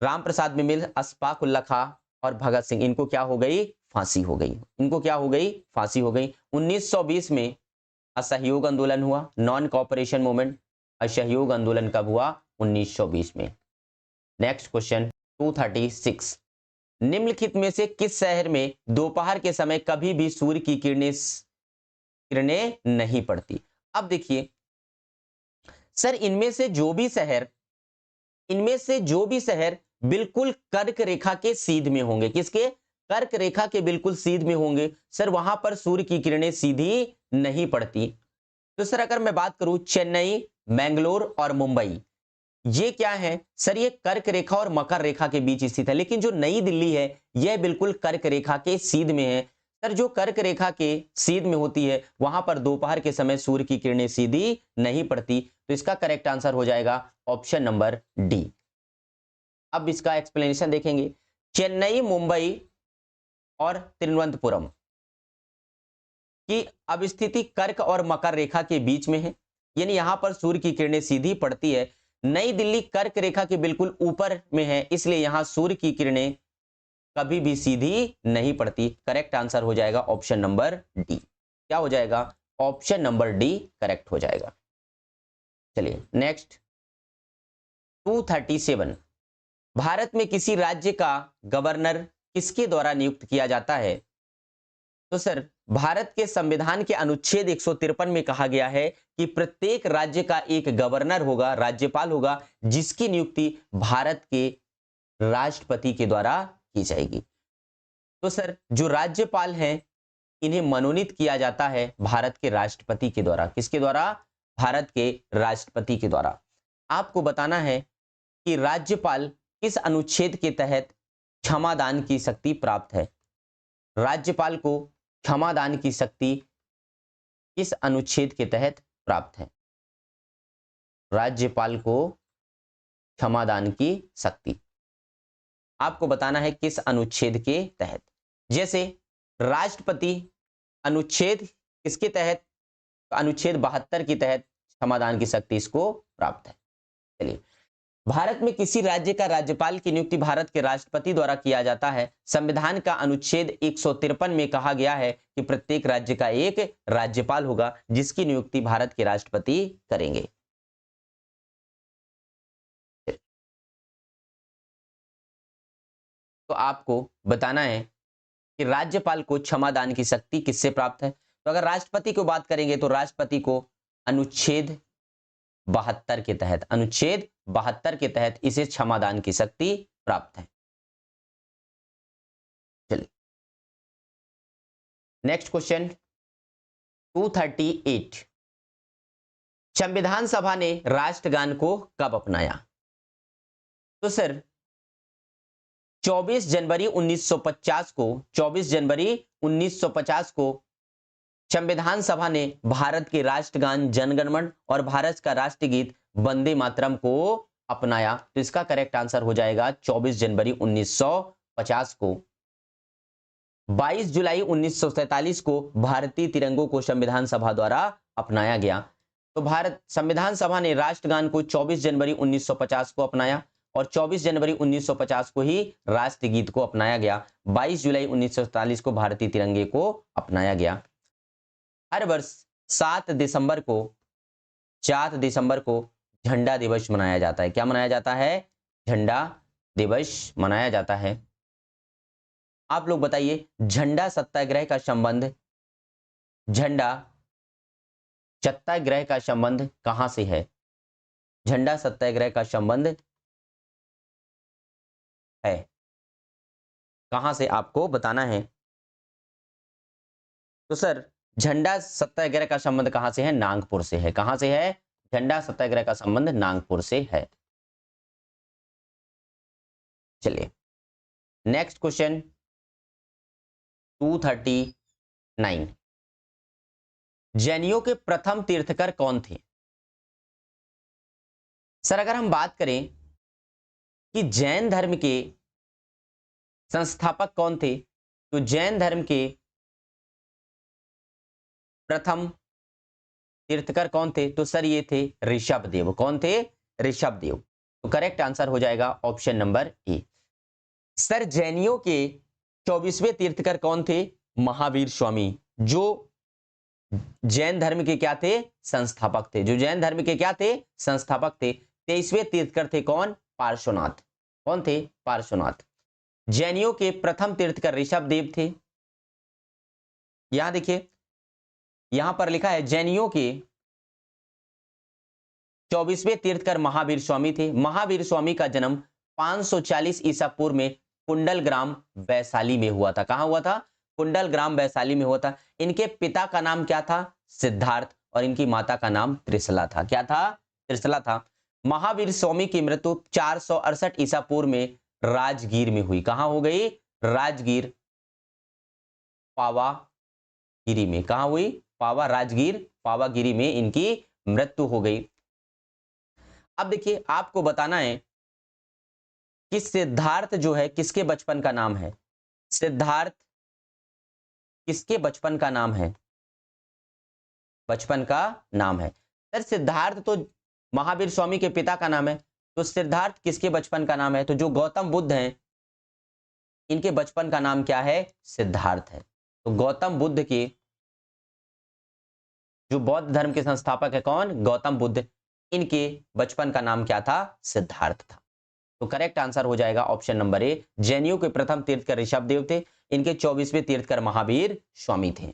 राम प्रसाद बिमिल, अशफाक उल्ला खां और भगत सिंह, इनको क्या हो गई? फांसी हो गई। इनको क्या हो गई? फांसी हो गई। 1920 में असहयोग आंदोलन हुआ, नॉन कॉपरेशन मूवमेंट। असहयोग आंदोलन कब हुआ? 1920 में। नेक्स्ट क्वेश्चन 236, निम्नलिखित में से किस शहर में दोपहर के समय कभी भी सूर्य की किरणें नहीं पड़ती? अब देखिए सर, इनमें से जो भी शहर बिल्कुल कर्क रेखा के सीध में होंगे, किसके? कर्क रेखा के बिल्कुल सीध में होंगे, सर वहां पर सूर्य की किरणें सीधी नहीं पड़ती। तो सर अगर मैं बात करूं चेन्नई, बेंगलोर और मुंबई, ये क्या है? सर ये कर्क रेखा और मकर रेखा के बीच स्थित है। लेकिन जो नई दिल्ली है यह बिल्कुल कर्क रेखा के सीध में है। सर जो कर्क रेखा के सीध में होती है वहां पर दोपहर के समय सूर्य की किरणें सीधी नहीं पड़ती। तो इसका करेक्ट आंसर हो जाएगा ऑप्शन नंबर डी। अब इसका एक्सप्लेनेशन देखेंगे। चेन्नई, मुंबई और तिरुवनंतपुरम की अब स्थिति कर्क और मकर रेखा के बीच में है, यानी यहां पर सूर्य की किरणें सीधी पड़ती है। नई दिल्ली कर्क रेखा के बिल्कुल ऊपर में है, इसलिए यहां सूर्य की किरणें कभी भी सीधी नहीं पड़ती। करेक्ट आंसर हो जाएगा ऑप्शन नंबर डी। क्या हो जाएगा? ऑप्शन नंबर डी करेक्ट हो जाएगा। चलिए नेक्स्ट 237, भारत में किसी राज्य का गवर्नर किसके द्वारा नियुक्त किया जाता है? तो सर भारत के संविधान के अनुच्छेद 153 में कहा गया है कि प्रत्येक राज्य का एक गवर्नर होगा, राज्यपाल होगा, जिसकी नियुक्ति भारत के राष्ट्रपति के द्वारा की जाएगी। तो सर जो राज्यपाल हैं इन्हें मनोनीत किया जाता है भारत के राष्ट्रपति के द्वारा। किसके द्वारा? भारत के राष्ट्रपति के द्वारा। आपको बताना है कि राज्यपाल किस अनुच्छेद के तहत क्षमादान की शक्ति प्राप्त है? राज्यपाल को क्षमादान की शक्ति किस अनुच्छेद के तहत प्राप्त है? राज्यपाल को क्षमादान की शक्ति आपको बताना है किस अनुच्छेद के तहत। जैसे राष्ट्रपति अनुच्छेद किसके तहत? अनुच्छेद 72 के तहत क्षमादान की शक्ति इसको प्राप्त है। चलिए, भारत में किसी राज्य का राज्यपाल की नियुक्ति भारत के राष्ट्रपति द्वारा किया जाता है। संविधान का अनुच्छेद 153 में कहा गया है कि प्रत्येक राज्य का एक राज्यपाल होगा, जिसकी नियुक्ति भारत के राष्ट्रपति करेंगे। तो आपको बताना है कि राज्यपाल को क्षमादान की शक्ति किससे प्राप्त है। तो अगर राष्ट्रपति की बात करेंगे तो राष्ट्रपति को अनुच्छेद 72 के तहत इसे क्षमादान की शक्ति प्राप्त है। चलिए नेक्स्ट क्वेश्चन 238, संविधान सभा ने राष्ट्रगान को कब अपनाया? तो सर 24 जनवरी 1950 को संविधान सभा ने भारत के राष्ट्रगान जनगणमन और भारत का राष्ट्रगीत वंदे मातरम को अपनाया। तो इसका करेक्ट आंसर हो जाएगा 24 जनवरी 1950 को। 22 जुलाई 1947 को भारतीय तिरंगों को संविधान सभा द्वारा अपनाया गया। तो भारत संविधान सभा ने राष्ट्रगान को 24 जनवरी 1950 को अपनाया और 24 जनवरी 1950 को ही राष्ट्रगीत को अपनाया गया। 22 जुलाई 1947 को भारतीय तिरंगे को अपनाया गया। हर वर्ष 7 दिसंबर को झंडा दिवस मनाया जाता है। क्या मनाया जाता है? झंडा दिवस मनाया जाता है। आप लोग बताइए, झंडा सत्याग्रह का संबंध कहां से है? झंडा सत्याग्रह का संबंध है कहां से, आपको बताना है। तो सर झंडा सत्याग्रह का संबंध कहां से है? नागपुर से है। कहां से है? झंडा सत्याग्रह का संबंध नागपुर से है। चलिए नेक्स्ट क्वेश्चन 239, जैनियों के प्रथम तीर्थकर कौन थे? सर अगर हम बात करें कि जैन धर्म के संस्थापक कौन थे? तो जैन धर्म के प्रथम तीर्थकर कौन थे? तो सर ये थे ऋषभदेव। कौन थे? ऋषभदेव। तो करेक्ट आंसर हो जाएगा ऑप्शन नंबर ए। सर जैनियों के 24वें तीर्थकर कौन थे? महावीर स्वामी, जो जैन धर्म के क्या थे? संस्थापक थे। जो जैन धर्म के क्या थे? संस्थापक थे। 23वें तीर्थकर थे कौन? पार्श्वनाथ। कौन थे? पार्श्वनाथ। जैनियों के प्रथम तीर्थकर ऋषभदेव थे। यहां देखिए, यहां पर लिखा है जैनियों के 24वें तीर्थकर महावीर स्वामी थे। महावीर स्वामी का जन्म 540 ईसा पूर्व में कुंडल ग्राम वैशाली में हुआ था। कहां हुआ था? कुंडल ग्राम वैशाली में हुआ था। इनके पिता का नाम क्या था? सिद्धार्थ। और इनकी माता का नाम त्रिशला था। क्या था? त्रिशला था। महावीर स्वामी की मृत्यु 468 ईसा पूर्व में राजगीर में हुई। कहां हो गई? राजगीर पावागिरी में। कहां हुई? पावा, राजगीर पावागिरी में इनकी मृत्यु हो गई। अब देखिए, आपको बताना है कि सिद्धार्थ जो है किसके बचपन का नाम है? सिद्धार्थ किसके बचपन का नाम है? बचपन का नाम है। सर सिद्धार्थ तो महावीर स्वामी के पिता का नाम है, तो सिद्धार्थ किसके बचपन का नाम है? तो जो गौतम बुद्ध हैं इनके बचपन का नाम क्या है? सिद्धार्थ है। तो गौतम बुद्ध के, जो बौद्ध धर्म के संस्थापक है कौन? गौतम बुद्ध। इनके बचपन का नाम क्या था? सिद्धार्थ था। तो करेक्ट आंसर हो जाएगा ऑप्शन नंबर ए। जैनियों के प्रथम तीर्थकर ऋषभदेव थे। इनके 24वें तीर्थकर महावीर स्वामी थे।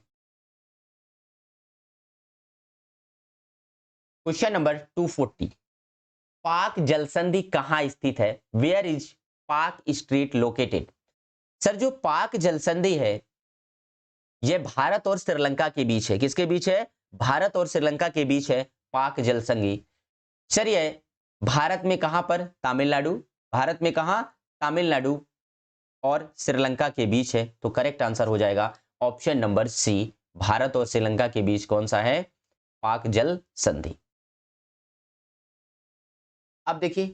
क्वेश्चन नंबर 240, पाक जलसंधि कहां स्थित है? वेयर इज पाक स्ट्रीट लोकेटेड? सर जो पाक जलसंधि है यह भारत और श्रीलंका के बीच है। किसके बीच है? भारत और श्रीलंका के बीच है पाक जलसंधि। सर यह भारत में कहां पर? तमिलनाडु। भारत में कहां? तमिलनाडु और श्रीलंका के बीच है। तो करेक्ट आंसर हो जाएगा ऑप्शन नंबर सी। भारत और श्रीलंका के बीच कौन सा है? पाक जल संधि। अब देखिए,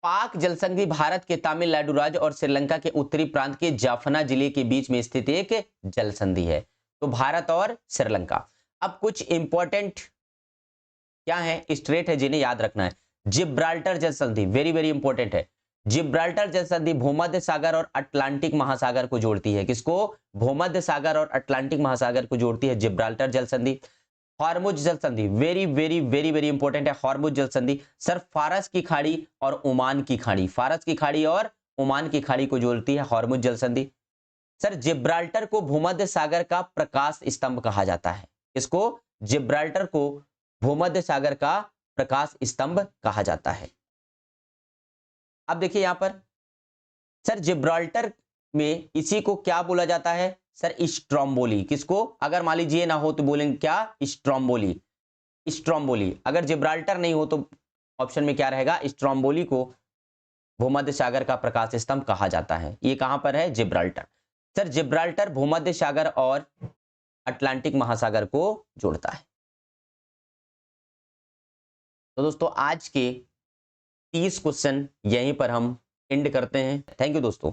पाक जल संधि भारत के तमिलनाडु राज्य और श्रीलंका के उत्तरी प्रांत के जाफना जिले के बीच में स्थित एक जल संधि है। तो भारत और श्रीलंका। अब कुछ इंपॉर्टेंट क्या है? स्ट्रेट है जिन्हें याद रखना है। जिब्राल्टर जल संधि वेरी वेरी इंपॉर्टेंट है। जिब्राल्टर जल संधि भूमध्य सागर और अटलांटिक महासागर को जोड़ती है। किसको? भूमध्य सागर और अटलांटिक महासागर को जोड़ती है जिब्राल्टर जल संधि। हॉर्मुज जल संधि very very very very important है। हॉर्मुज जल संधि सर फारस की खाड़ी और ओमान की खाड़ी, फारस की खाड़ी और ओमान की खाड़ी को जोड़ती है हॉर्मुज जल संधि। सर जिब्राल्टर को भूमध्य सागर का प्रकाश स्तंभ कहा जाता है। इसको जिब्राल्टर को भूमध्य सागर का प्रकाश स्तंभ कहा जाता है। अब देखिए यहां पर सर जिब्राल्टर में इसी को क्या बोला जाता है? Sir Stromboli. किसको? अगर मान लीजिए ना हो तो बोलेंगे क्या? स्ट्रोम्बोली। स्ट्रोम्बोली। अगर जिब्राल्टर नहीं हो तो ऑप्शन में क्या रहेगा? स्ट्रोम्बोली को भूमध्य सागर का प्रकाश स्तंभ कहा जाता है। ये कहां पर है? जिब्राल्टर। सर जिब्राल्टर भूमध्य सागर और अटलांटिक महासागर को जोड़ता है। तो दोस्तों आज के 30 क्वेश्चन यहीं पर हम एंड करते हैं। थैंक यू दोस्तों।